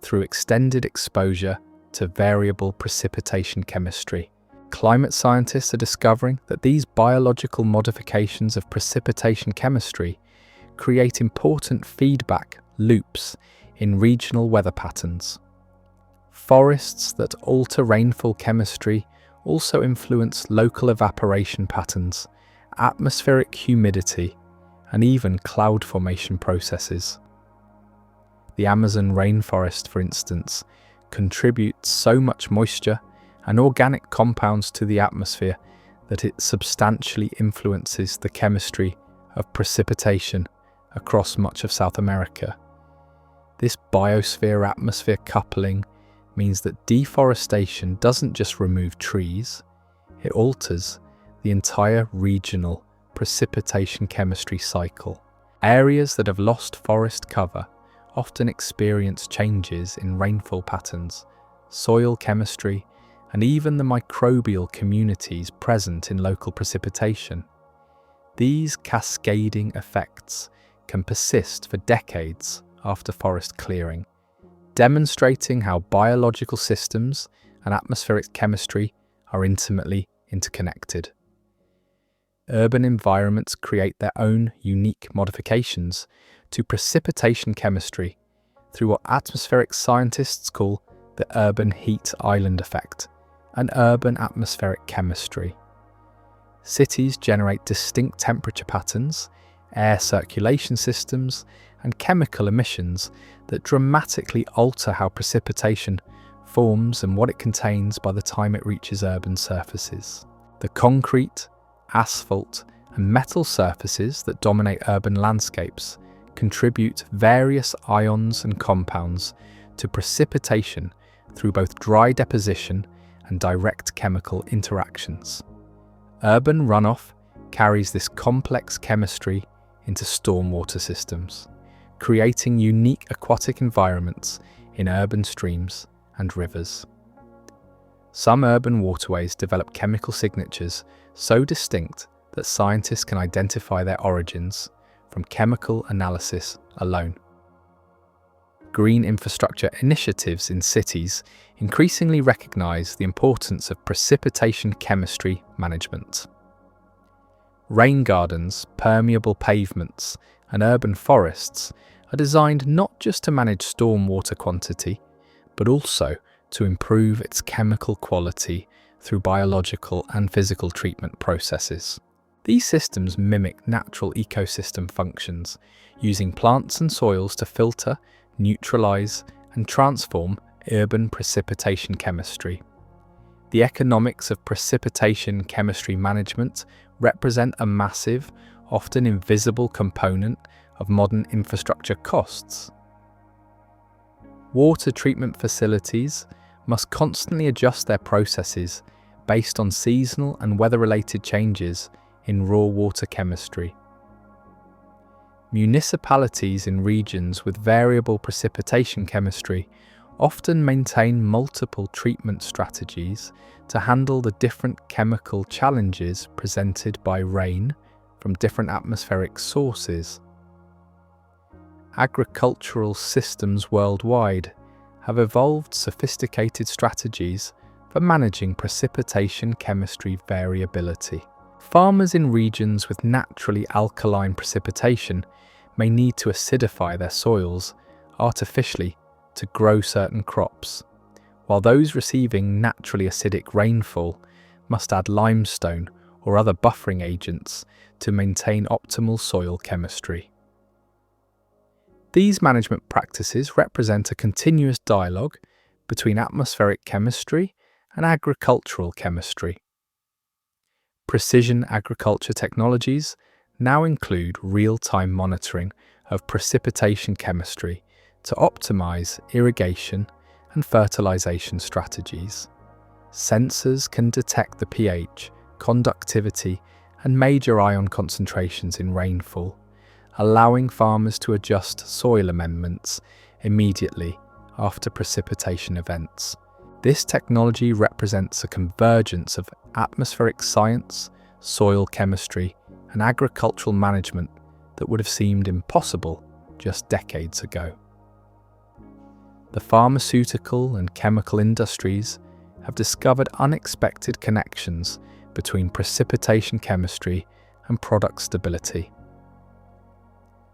through extended exposure to variable precipitation chemistry. Climate scientists are discovering that these biological modifications of precipitation chemistry create important feedback loops in regional weather patterns. Forests that alter rainfall chemistry also influence local evaporation patterns, atmospheric humidity, and even cloud formation processes. The Amazon rainforest, for instance, contributes so much moisture and organic compounds to the atmosphere that it substantially influences the chemistry of precipitation across much of South America. This biosphere-atmosphere coupling means that deforestation doesn't just remove trees, it alters the entire regional precipitation chemistry cycle. Areas that have lost forest cover often experience changes in rainfall patterns, soil chemistry, and even the microbial communities present in local precipitation. These cascading effects can persist for decades after forest clearing, demonstrating how biological systems and atmospheric chemistry are intimately interconnected. Urban environments create their own unique modifications to precipitation chemistry through what atmospheric scientists call the urban heat island effect and urban atmospheric chemistry. Cities generate distinct temperature patterns, air circulation systems, and chemical emissions that dramatically alter how precipitation forms and what it contains by the time it reaches urban surfaces. The concrete, asphalt, and metal surfaces that dominate urban landscapes contribute various ions and compounds to precipitation through both dry deposition and direct chemical interactions. Urban runoff carries this complex chemistry into stormwater systems, creating unique aquatic environments in urban streams and rivers. Some urban waterways develop chemical signatures so distinct that scientists can identify their origins from chemical analysis alone. Green infrastructure initiatives in cities increasingly recognize the importance of precipitation chemistry management. Rain gardens, permeable pavements, and urban forests are designed not just to manage stormwater quantity, but also to improve its chemical quality through biological and physical treatment processes. These systems mimic natural ecosystem functions, using plants and soils to filter, neutralize, and transform urban precipitation chemistry. The economics of precipitation chemistry management represent a massive, often invisible component of modern infrastructure costs. Water treatment facilities must constantly adjust their processes based on seasonal and weather-related changes in raw water chemistry. Municipalities in regions with variable precipitation chemistry often maintain multiple treatment strategies to handle the different chemical challenges presented by rain from different atmospheric sources. Agricultural systems worldwide have evolved sophisticated strategies for managing precipitation chemistry variability. Farmers in regions with naturally alkaline precipitation may need to acidify their soils artificially to grow certain crops, while those receiving naturally acidic rainfall must add limestone or other buffering agents to maintain optimal soil chemistry. These management practices represent a continuous dialogue between atmospheric chemistry and agricultural chemistry. Precision agriculture technologies now include real-time monitoring of precipitation chemistry to optimize irrigation and fertilization strategies. Sensors can detect the pH, conductivity, and major ion concentrations in rainfall, allowing farmers to adjust soil amendments immediately after precipitation events. This technology represents a convergence of atmospheric science, soil chemistry, and agricultural management that would have seemed impossible just decades ago. The pharmaceutical and chemical industries have discovered unexpected connections between precipitation chemistry and product stability.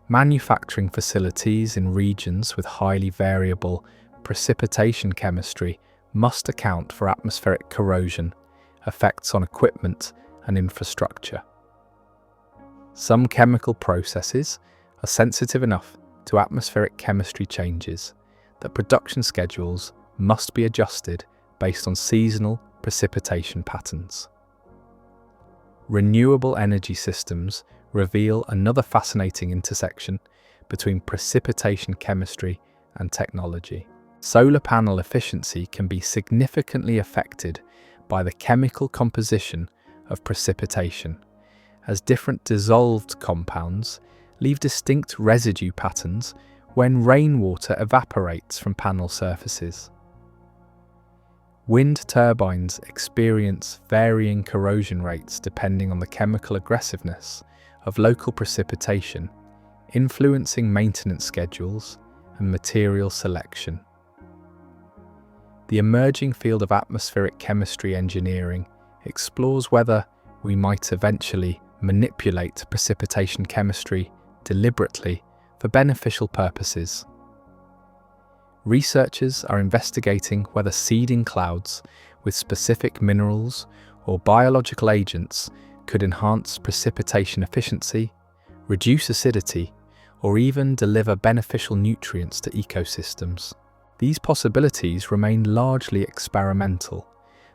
Manufacturing facilities in regions with highly variable precipitation chemistry must account for atmospheric corrosion, effects on equipment and infrastructure. Some chemical processes are sensitive enough to atmospheric chemistry changes that production schedules must be adjusted based on seasonal precipitation patterns. Renewable energy systems reveal another fascinating intersection between precipitation chemistry and technology. Solar panel efficiency can be significantly affected by the chemical composition of precipitation, as different dissolved compounds leave distinct residue patterns when rainwater evaporates from panel surfaces. Wind turbines experience varying corrosion rates depending on the chemical aggressiveness of local precipitation, influencing maintenance schedules and material selection. The emerging field of atmospheric chemistry engineering explores whether we might eventually manipulate precipitation chemistry deliberately for beneficial purposes. Researchers are investigating whether seeding clouds with specific minerals or biological agents could enhance precipitation efficiency, reduce acidity, or even deliver beneficial nutrients to ecosystems. These possibilities remain largely experimental,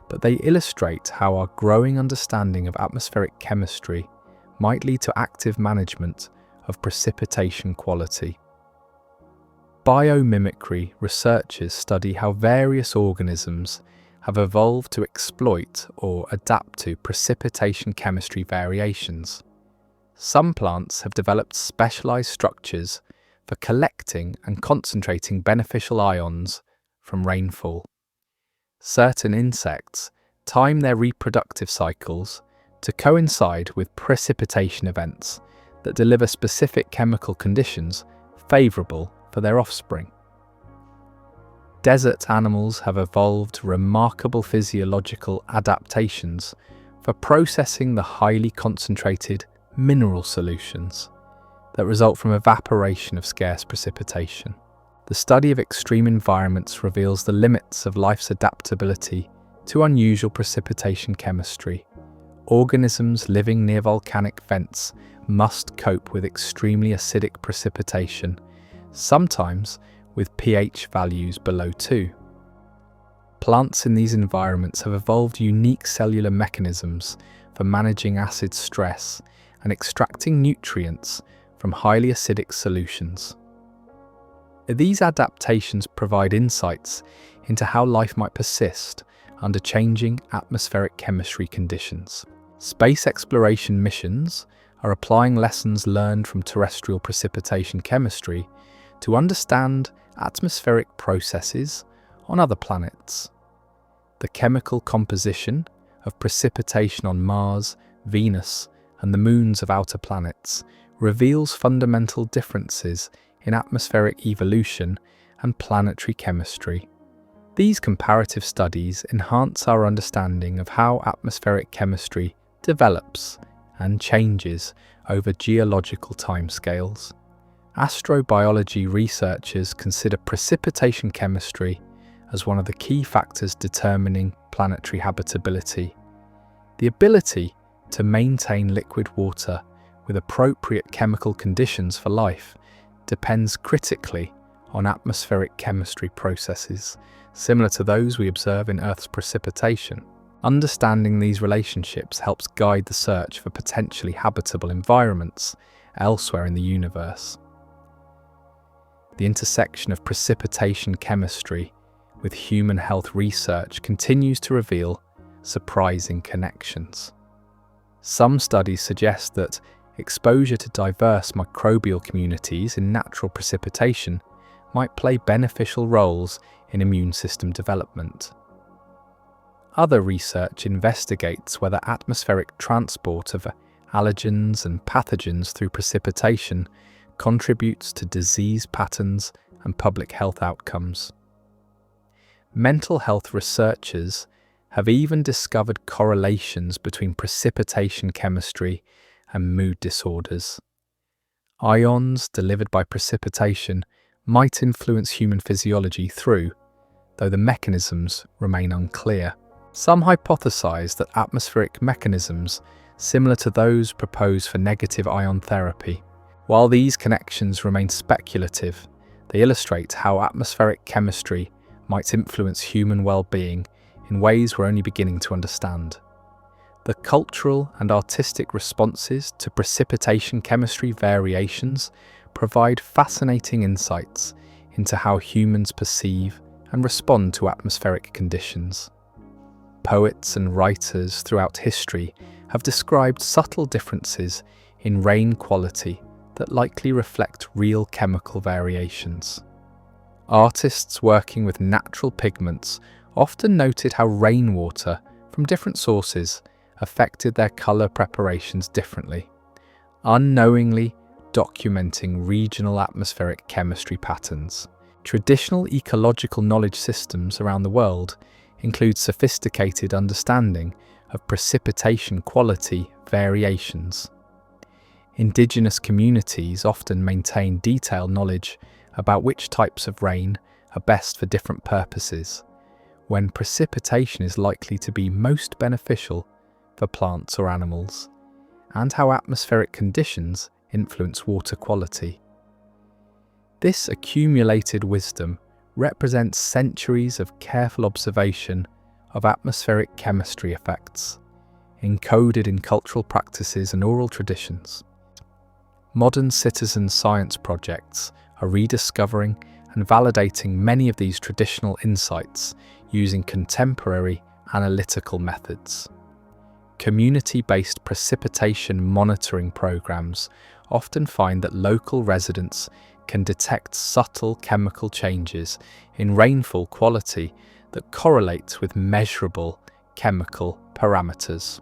but they illustrate how our growing understanding of atmospheric chemistry might lead to active management of precipitation quality. Biomimicry researchers study how various organisms have evolved to exploit or adapt to precipitation chemistry variations. Some plants have developed specialized structures for collecting and concentrating beneficial ions from rainfall. Certain insects time their reproductive cycles to coincide with precipitation events that deliver specific chemical conditions favorable for their offspring. Desert animals have evolved remarkable physiological adaptations for processing the highly concentrated mineral solutions that result from evaporation of scarce precipitation. The study of extreme environments reveals the limits of life's adaptability to unusual precipitation chemistry. Organisms living near volcanic vents must cope with extremely acidic precipitation, sometimes with pH values below 2. Plants in these environments have evolved unique cellular mechanisms for managing acid stress and extracting nutrients from highly acidic solutions. These adaptations provide insights into how life might persist under changing atmospheric chemistry conditions. Space exploration missions are applying lessons learned from terrestrial precipitation chemistry to understand atmospheric processes on other planets. The chemical composition of precipitation on Mars, Venus, and the moons of outer planets reveals fundamental differences in atmospheric evolution and planetary chemistry. These comparative studies enhance our understanding of how atmospheric chemistry develops and changes over geological timescales. Astrobiology researchers consider precipitation chemistry as one of the key factors determining planetary habitability. The ability to maintain liquid water with appropriate chemical conditions for life depends critically on atmospheric chemistry processes, similar to those we observe in Earth's precipitation. Understanding these relationships helps guide the search for potentially habitable environments elsewhere in the universe. The intersection of precipitation chemistry with human health research continues to reveal surprising connections. Some studies suggest that exposure to diverse microbial communities in natural precipitation might play beneficial roles in immune system development. Other research investigates whether atmospheric transport of allergens and pathogens through precipitation contributes to disease patterns and public health outcomes. Mental health researchers have even discovered correlations between precipitation chemistry and mood disorders. Ions delivered by precipitation might influence human physiology through, though the mechanisms remain unclear. Some hypothesize that atmospheric mechanisms, similar to those proposed for negative ion therapy, While these connections remain speculative, they illustrate how atmospheric chemistry might influence human well-being in ways we're only beginning to understand. The cultural and artistic responses to precipitation chemistry variations provide fascinating insights into how humans perceive and respond to atmospheric conditions. Poets and writers throughout history have described subtle differences in rain quality that likely reflect real chemical variations. Artists working with natural pigments often noted how rainwater from different sources affected their colour preparations differently, unknowingly documenting regional atmospheric chemistry patterns. Traditional ecological knowledge systems around the world include sophisticated understanding of precipitation quality variations. Indigenous communities often maintain detailed knowledge about which types of rain are best for different purposes, when precipitation is likely to be most beneficial for plants or animals, and how atmospheric conditions influence water quality. This accumulated wisdom represents centuries of careful observation of atmospheric chemistry effects, encoded in cultural practices and oral traditions. Modern citizen science projects are rediscovering and validating many of these traditional insights using contemporary analytical methods. Community-based precipitation monitoring programs often find that local residents can detect subtle chemical changes in rainfall quality that correlate with measurable chemical parameters.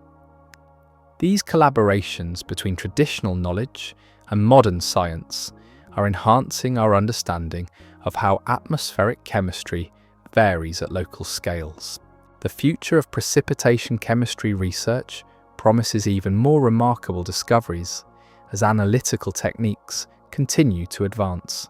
These collaborations between traditional knowledge and modern science are enhancing our understanding of how atmospheric chemistry varies at local scales. The future of precipitation chemistry research promises even more remarkable discoveries as analytical techniques continue to advance.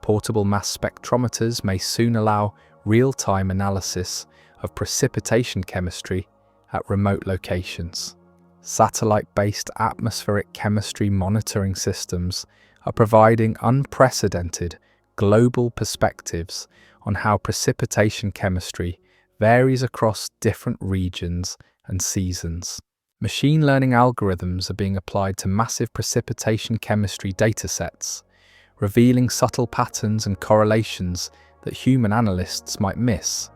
Portable mass spectrometers may soon allow real-time analysis of precipitation chemistry at remote locations. Satellite-based atmospheric chemistry monitoring systems are providing unprecedented global perspectives on how precipitation chemistry varies across different regions and seasons. Machine learning algorithms are being applied to massive precipitation chemistry datasets, revealing subtle patterns and correlations that human analysts might miss.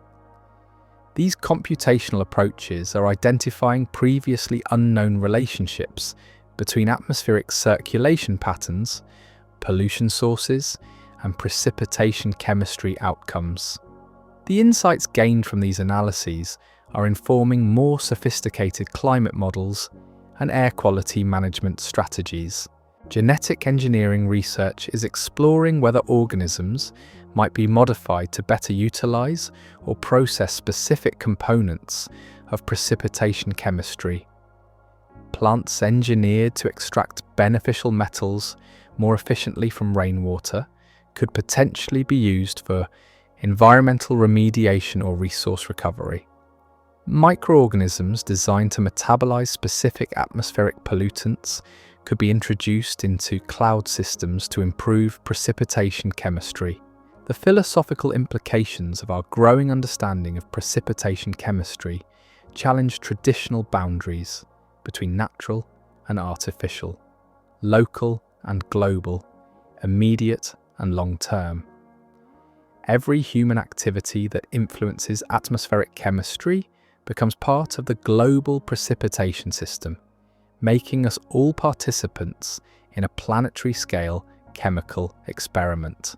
These computational approaches are identifying previously unknown relationships between atmospheric circulation patterns, pollution sources, and precipitation chemistry outcomes. The insights gained from these analyses are informing more sophisticated climate models and air quality management strategies. Genetic engineering research is exploring whether organisms might be modified to better utilize or process specific components of precipitation chemistry. Plants engineered to extract beneficial metals more efficiently from rainwater could potentially be used for environmental remediation or resource recovery. Microorganisms designed to metabolize specific atmospheric pollutants could be introduced into cloud systems to improve precipitation chemistry. The philosophical implications of our growing understanding of precipitation chemistry challenge traditional boundaries between natural and artificial, local and global, immediate and long-term. Every human activity that influences atmospheric chemistry becomes part of the global precipitation system, making us all participants in a planetary scale chemical experiment.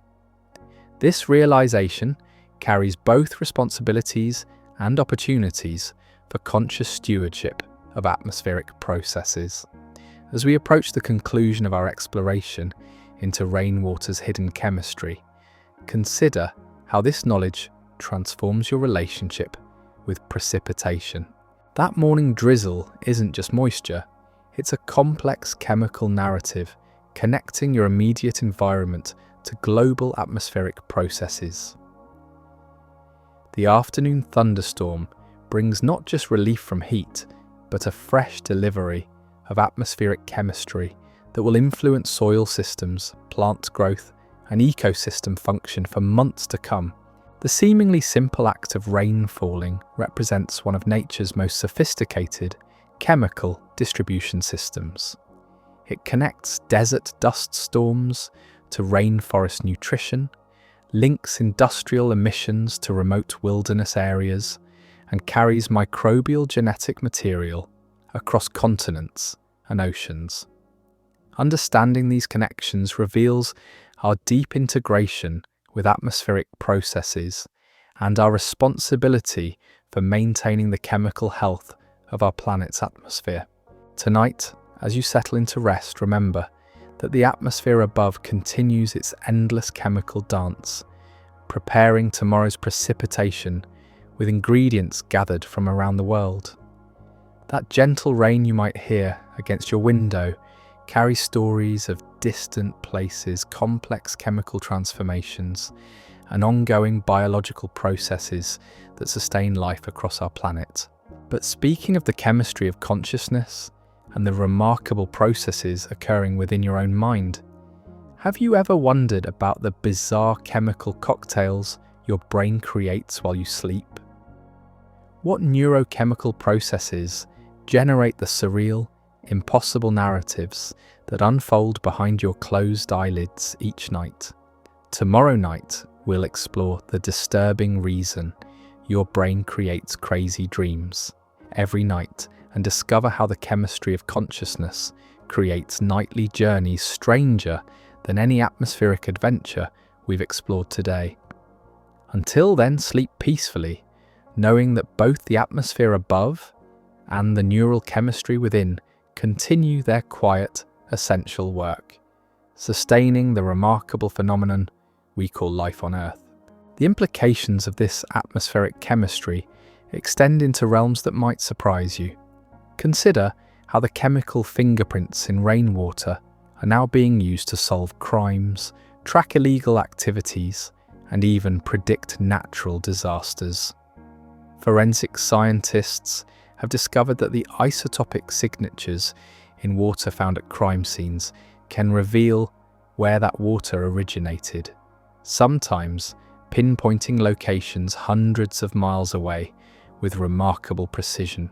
This realization carries both responsibilities and opportunities for conscious stewardship of atmospheric processes. As we approach the conclusion of our exploration into rainwater's hidden chemistry, consider how this knowledge transforms your relationship with precipitation. That morning drizzle isn't just moisture, it's a complex chemical narrative connecting your immediate environment to global atmospheric processes. The afternoon thunderstorm brings not just relief from heat, but a fresh delivery of atmospheric chemistry that will influence soil systems, plant growth, and ecosystem function for months to come. The seemingly simple act of rain falling represents one of nature's most sophisticated chemical distribution systems. It connects desert dust storms to rainforest nutrition, links industrial emissions to remote wilderness areas, and carries microbial genetic material across continents and oceans. Understanding these connections reveals our deep integration with atmospheric processes and our responsibility for maintaining the chemical health of our planet's atmosphere. Tonight, as you settle into rest, remember that the atmosphere above continues its endless chemical dance, preparing tomorrow's precipitation with ingredients gathered from around the world. That gentle rain you might hear against your window carries stories of distant places, complex chemical transformations, and ongoing biological processes that sustain life across our planet. But speaking of the chemistry of consciousness and the remarkable processes occurring within your own mind, have you ever wondered about the bizarre chemical cocktails your brain creates while you sleep? What neurochemical processes generate the surreal, impossible narratives that unfold behind your closed eyelids each night? Tomorrow night, we'll explore the disturbing reason your brain creates crazy dreams every night and discover how the chemistry of consciousness creates nightly journeys stranger than any atmospheric adventure we've explored today. Until then, sleep peacefully, knowing that both the atmosphere above and the neural chemistry within continue their quiet, essential work, sustaining the remarkable phenomenon we call life on Earth. The implications of this atmospheric chemistry extend into realms that might surprise you. Consider how the chemical fingerprints in rainwater are now being used to solve crimes, track illegal activities, and even predict natural disasters. Forensic scientists have discovered that the isotopic signatures in water found at crime scenes can reveal where that water originated, sometimes pinpointing locations hundreds of miles away with remarkable precision.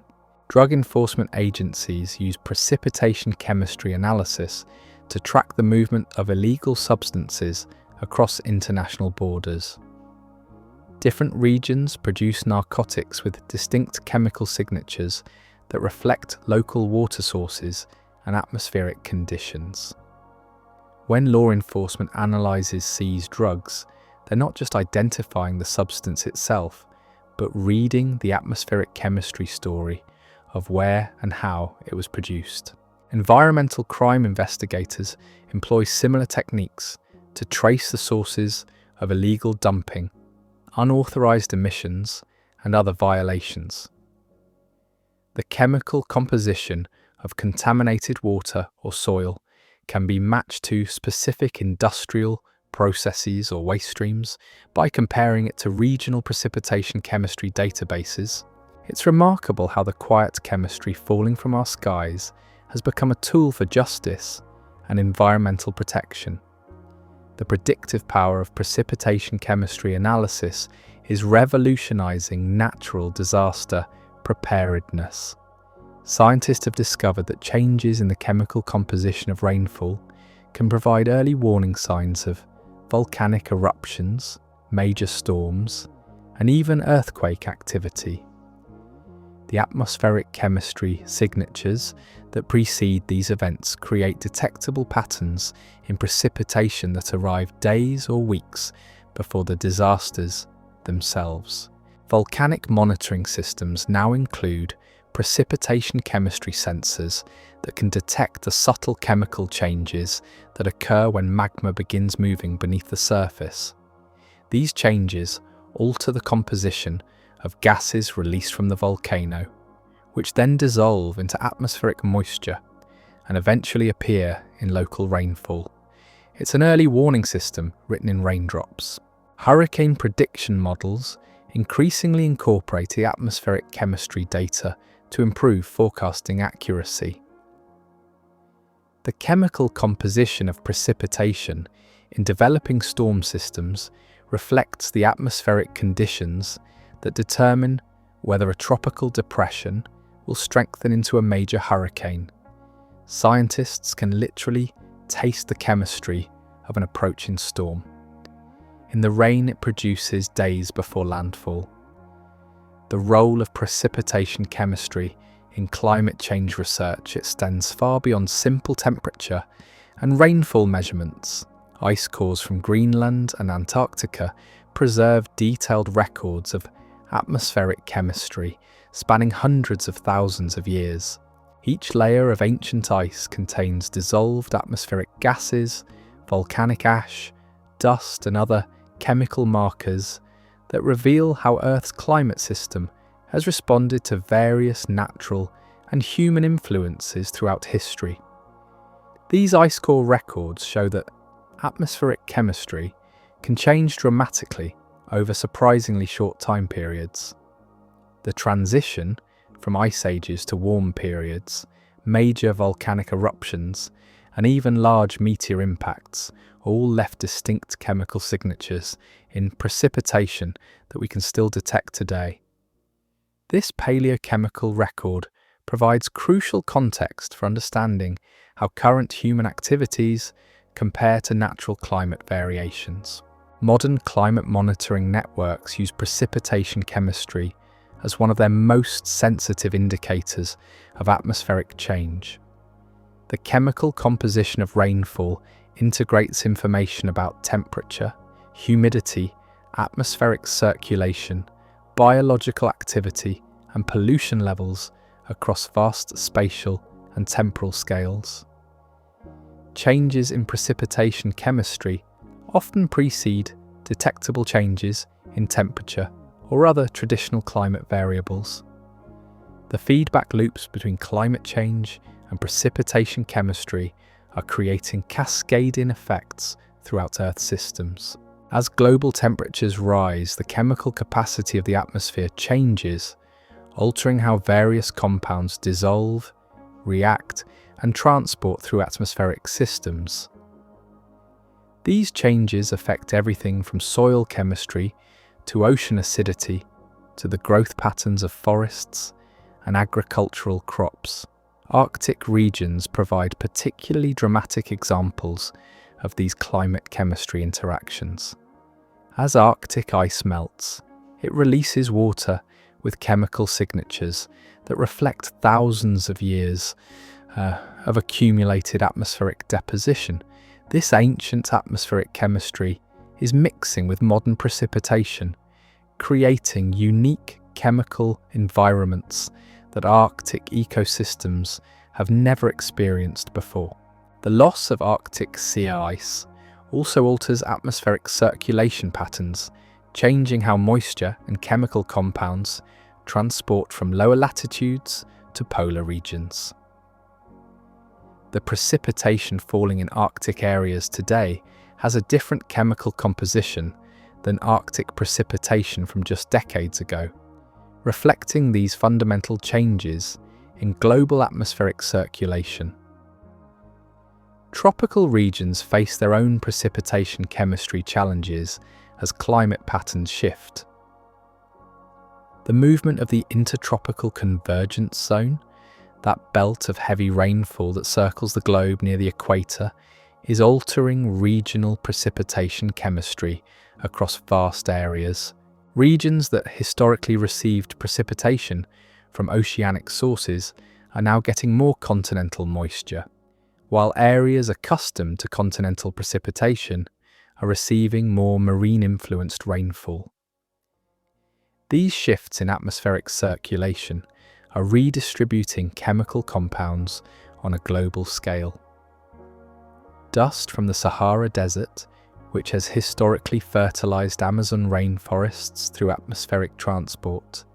Drug enforcement agencies use precipitation chemistry analysis to track the movement of illegal substances across international borders. Different regions produce narcotics with distinct chemical signatures that reflect local water sources and atmospheric conditions. When law enforcement analyzes seized drugs, they're not just identifying the substance itself, but reading the atmospheric chemistry story of where and how it was produced. Environmental crime investigators employ similar techniques to trace the sources of illegal dumping, unauthorized emissions, and other violations. The chemical composition of contaminated water or soil can be matched to specific industrial processes or waste streams by comparing it to regional precipitation chemistry databases. It's remarkable how the quiet chemistry falling from our skies has become a tool for justice and environmental protection. The predictive power of precipitation chemistry analysis is revolutionizing natural disaster preparedness. Scientists have discovered that changes in the chemical composition of rainfall can provide early warning signs of volcanic eruptions, major storms, and even earthquake activity. The atmospheric chemistry signatures that precede these events create detectable patterns in precipitation that arrive days or weeks before the disasters themselves. Volcanic monitoring systems now include precipitation chemistry sensors that can detect the subtle chemical changes that occur when magma begins moving beneath the surface. These changes alter the composition of gases released from the volcano, which then dissolve into atmospheric moisture and eventually appear in local rainfall. It's an early warning system written in raindrops. Hurricane prediction models increasingly incorporate the atmospheric chemistry data to improve forecasting accuracy. The chemical composition of precipitation in developing storm systems reflects the atmospheric conditions that determine whether a tropical depression will strengthen into a major hurricane. Scientists can literally taste the chemistry of an approaching storm in the rain it produces days before landfall. The role of precipitation chemistry in climate change research extends far beyond simple temperature and rainfall measurements. Ice cores from Greenland and Antarctica preserve detailed records of atmospheric chemistry spanning hundreds of thousands of years. Each layer of ancient ice contains dissolved atmospheric gases, volcanic ash, dust, and other chemical markers that reveal how Earth's climate system has responded to various natural and human influences throughout history. These ice core records show that atmospheric chemistry can change dramatically over surprisingly short time periods. The transition from ice ages to warm periods, major volcanic eruptions, and even large meteor impacts all left distinct chemical signatures in precipitation that we can still detect today. This paleochemical record provides crucial context for understanding how current human activities compare to natural climate variations. Modern climate monitoring networks use precipitation chemistry as one of their most sensitive indicators of atmospheric change. The chemical composition of rainfall integrates information about temperature, humidity, atmospheric circulation, biological activity, and pollution levels across vast spatial and temporal scales. Changes in precipitation chemistry often precede detectable changes in temperature or other traditional climate variables. The feedback loops between climate change and precipitation chemistry are creating cascading effects throughout Earth systems. As global temperatures rise, the chemical capacity of the atmosphere changes, altering how various compounds dissolve, react, and transport through atmospheric systems. These changes affect everything from soil chemistry to ocean acidity to the growth patterns of forests and agricultural crops. Arctic regions provide particularly dramatic examples of these climate chemistry interactions. As Arctic ice melts, it releases water with chemical signatures that reflect thousands of years of accumulated atmospheric deposition. This ancient atmospheric chemistry is mixing with modern precipitation, creating unique chemical environments that Arctic ecosystems have never experienced before. The loss of Arctic sea ice also alters atmospheric circulation patterns, changing how moisture and chemical compounds transport from lower latitudes to polar regions. The precipitation falling in Arctic areas today has a different chemical composition than Arctic precipitation from just decades ago, reflecting these fundamental changes in global atmospheric circulation. Tropical regions face their own precipitation chemistry challenges as climate patterns shift. The movement of the intertropical convergence zone, that belt of heavy rainfall that circles the globe near the equator, is altering regional precipitation chemistry across vast areas. Regions that historically received precipitation from oceanic sources are now getting more continental moisture, while areas accustomed to continental precipitation are receiving more marine-influenced rainfall. These shifts in atmospheric circulation are redistributing chemical compounds on a global scale. Dust from the Sahara Desert, which has historically fertilized Amazon rainforests through atmospheric transport,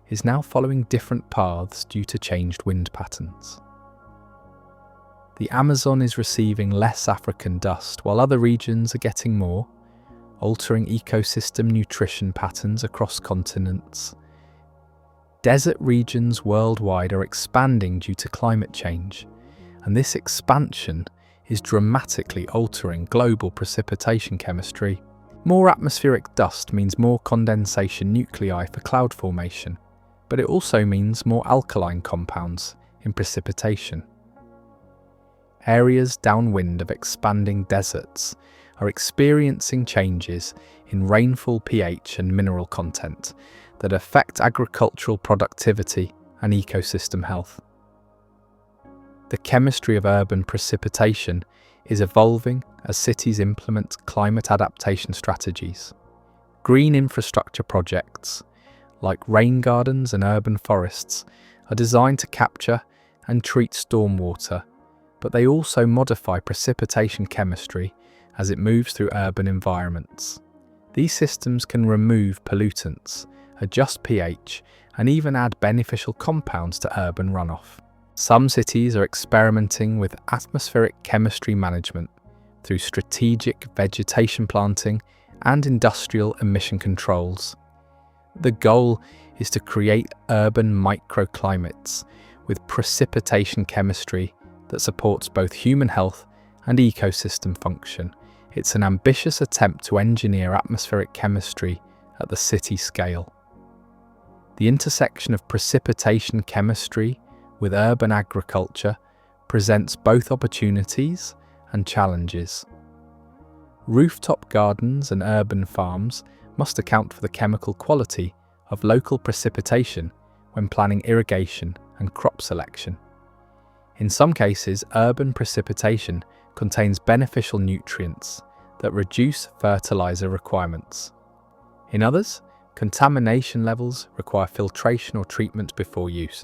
is now following different paths due to changed wind patterns. The Amazon is receiving less African dust, while other regions are getting more, altering ecosystem nutrition patterns across continents. Desert regions worldwide are expanding due to climate change, and this expansion is dramatically altering global precipitation chemistry. More atmospheric dust means more condensation nuclei for cloud formation, but it also means more alkaline compounds in precipitation. Areas downwind of expanding deserts are experiencing changes in rainfall pH and mineral content that affect agricultural productivity and ecosystem health. The chemistry of urban precipitation is evolving as cities implement climate adaptation strategies. Green infrastructure projects, like rain gardens and urban forests, are designed to capture and treat stormwater, but they also modify precipitation chemistry as it moves through urban environments. These systems can remove pollutants, adjust pH, and even add beneficial compounds to urban runoff. Some cities are experimenting with atmospheric chemistry management through strategic vegetation planting and industrial emission controls. The goal is to create urban microclimates with precipitation chemistry that supports both human health and ecosystem function. It's an ambitious attempt to engineer atmospheric chemistry at the city scale. The intersection of precipitation chemistry with urban agriculture presents both opportunities and challenges. Rooftop gardens and urban farms must account for the chemical quality of local precipitation when planning irrigation and crop selection. In some cases, urban precipitation contains beneficial nutrients that reduce fertilizer requirements. In others, contamination levels require filtration or treatment before use.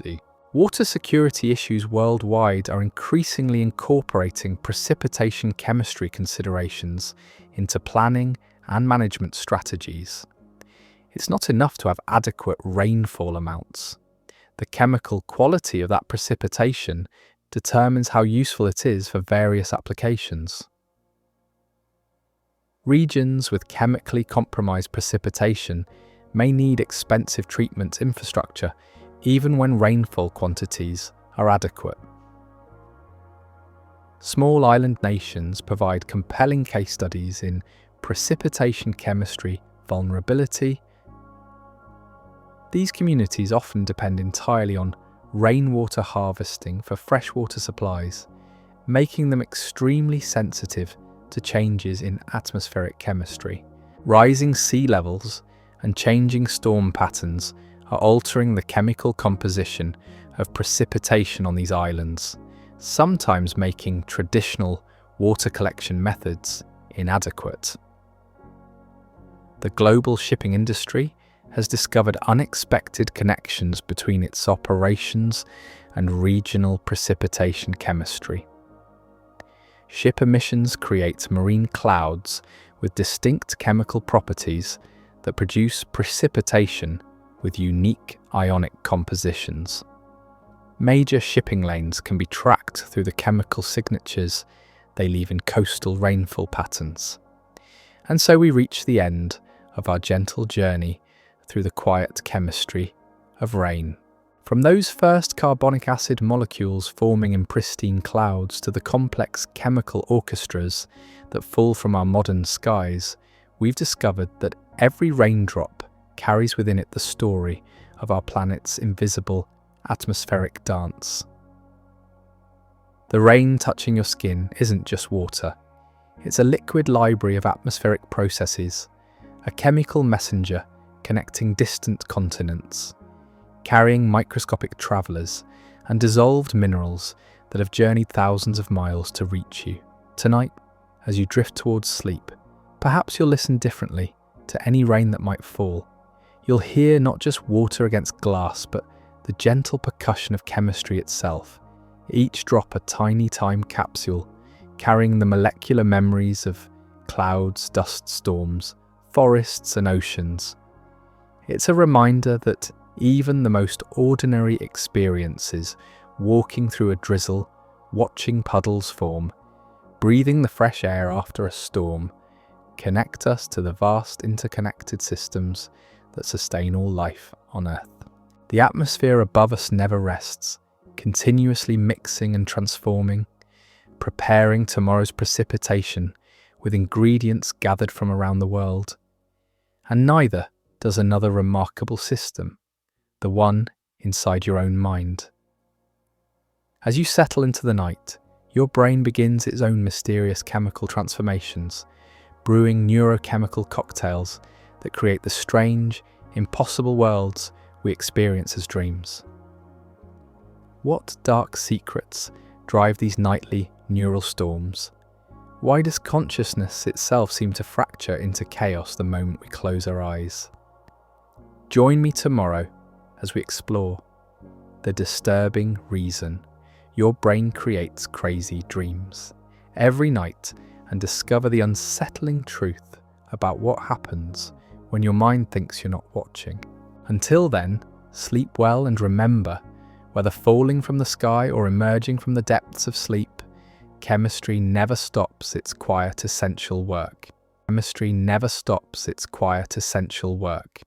Water security issues worldwide are increasingly incorporating precipitation chemistry considerations into planning and management strategies. It's not enough to have adequate rainfall amounts. The chemical quality of that precipitation determines how useful it is for various applications. Regions with chemically compromised precipitation may need expensive treatment infrastructure even when rainfall quantities are adequate. Small island nations provide compelling case studies in precipitation chemistry vulnerability. These communities often depend entirely on rainwater harvesting for freshwater supplies, making them extremely sensitive to changes in atmospheric chemistry. Rising sea levels and changing storm patterns are altering the chemical composition of precipitation on these islands, sometimes making traditional water collection methods inadequate. The global shipping industry has discovered unexpected connections between its operations and regional precipitation chemistry. Ship emissions create marine clouds with distinct chemical properties that produce precipitation with unique ionic compositions. Major shipping lanes can be tracked through the chemical signatures they leave in coastal rainfall patterns. And so we reach the end of our gentle journey through the quiet chemistry of rain. From those first carbonic acid molecules forming in pristine clouds to the complex chemical orchestras that fall from our modern skies, we've discovered that every raindrop carries within it the story of our planet's invisible atmospheric dance. The rain touching your skin isn't just water. It's a liquid library of atmospheric processes, a chemical messenger connecting distant continents, carrying microscopic travelers and dissolved minerals that have journeyed thousands of miles to reach you. Tonight, as you drift towards sleep, perhaps you'll listen differently to any rain that might fall. You'll hear not just water against glass, but the gentle percussion of chemistry itself, each drop a tiny time capsule, carrying the molecular memories of clouds, dust storms, forests and oceans. It's a reminder that even the most ordinary experiences, walking through a drizzle, watching puddles form, breathing the fresh air after a storm, connect us to the vast interconnected systems that sustain all life on Earth. The atmosphere above us never rests, continuously mixing and transforming, preparing tomorrow's precipitation with ingredients gathered from around the world. And neither does another remarkable system, the one inside your own mind. As you settle into the night, your brain begins its own mysterious chemical transformations, brewing neurochemical cocktails that create the strange, impossible worlds we experience as dreams. What dark secrets drive these nightly neural storms? Why does consciousness itself seem to fracture into chaos the moment we close our eyes? Join me tomorrow as we explore the disturbing reason your brain creates crazy dreams every night and discover the unsettling truth about what happens when your mind thinks you're not watching. Until then, sleep well and remember, whether falling from the sky or emerging from the depths of sleep, chemistry never stops its quiet essential work. Chemistry never stops its quiet essential work.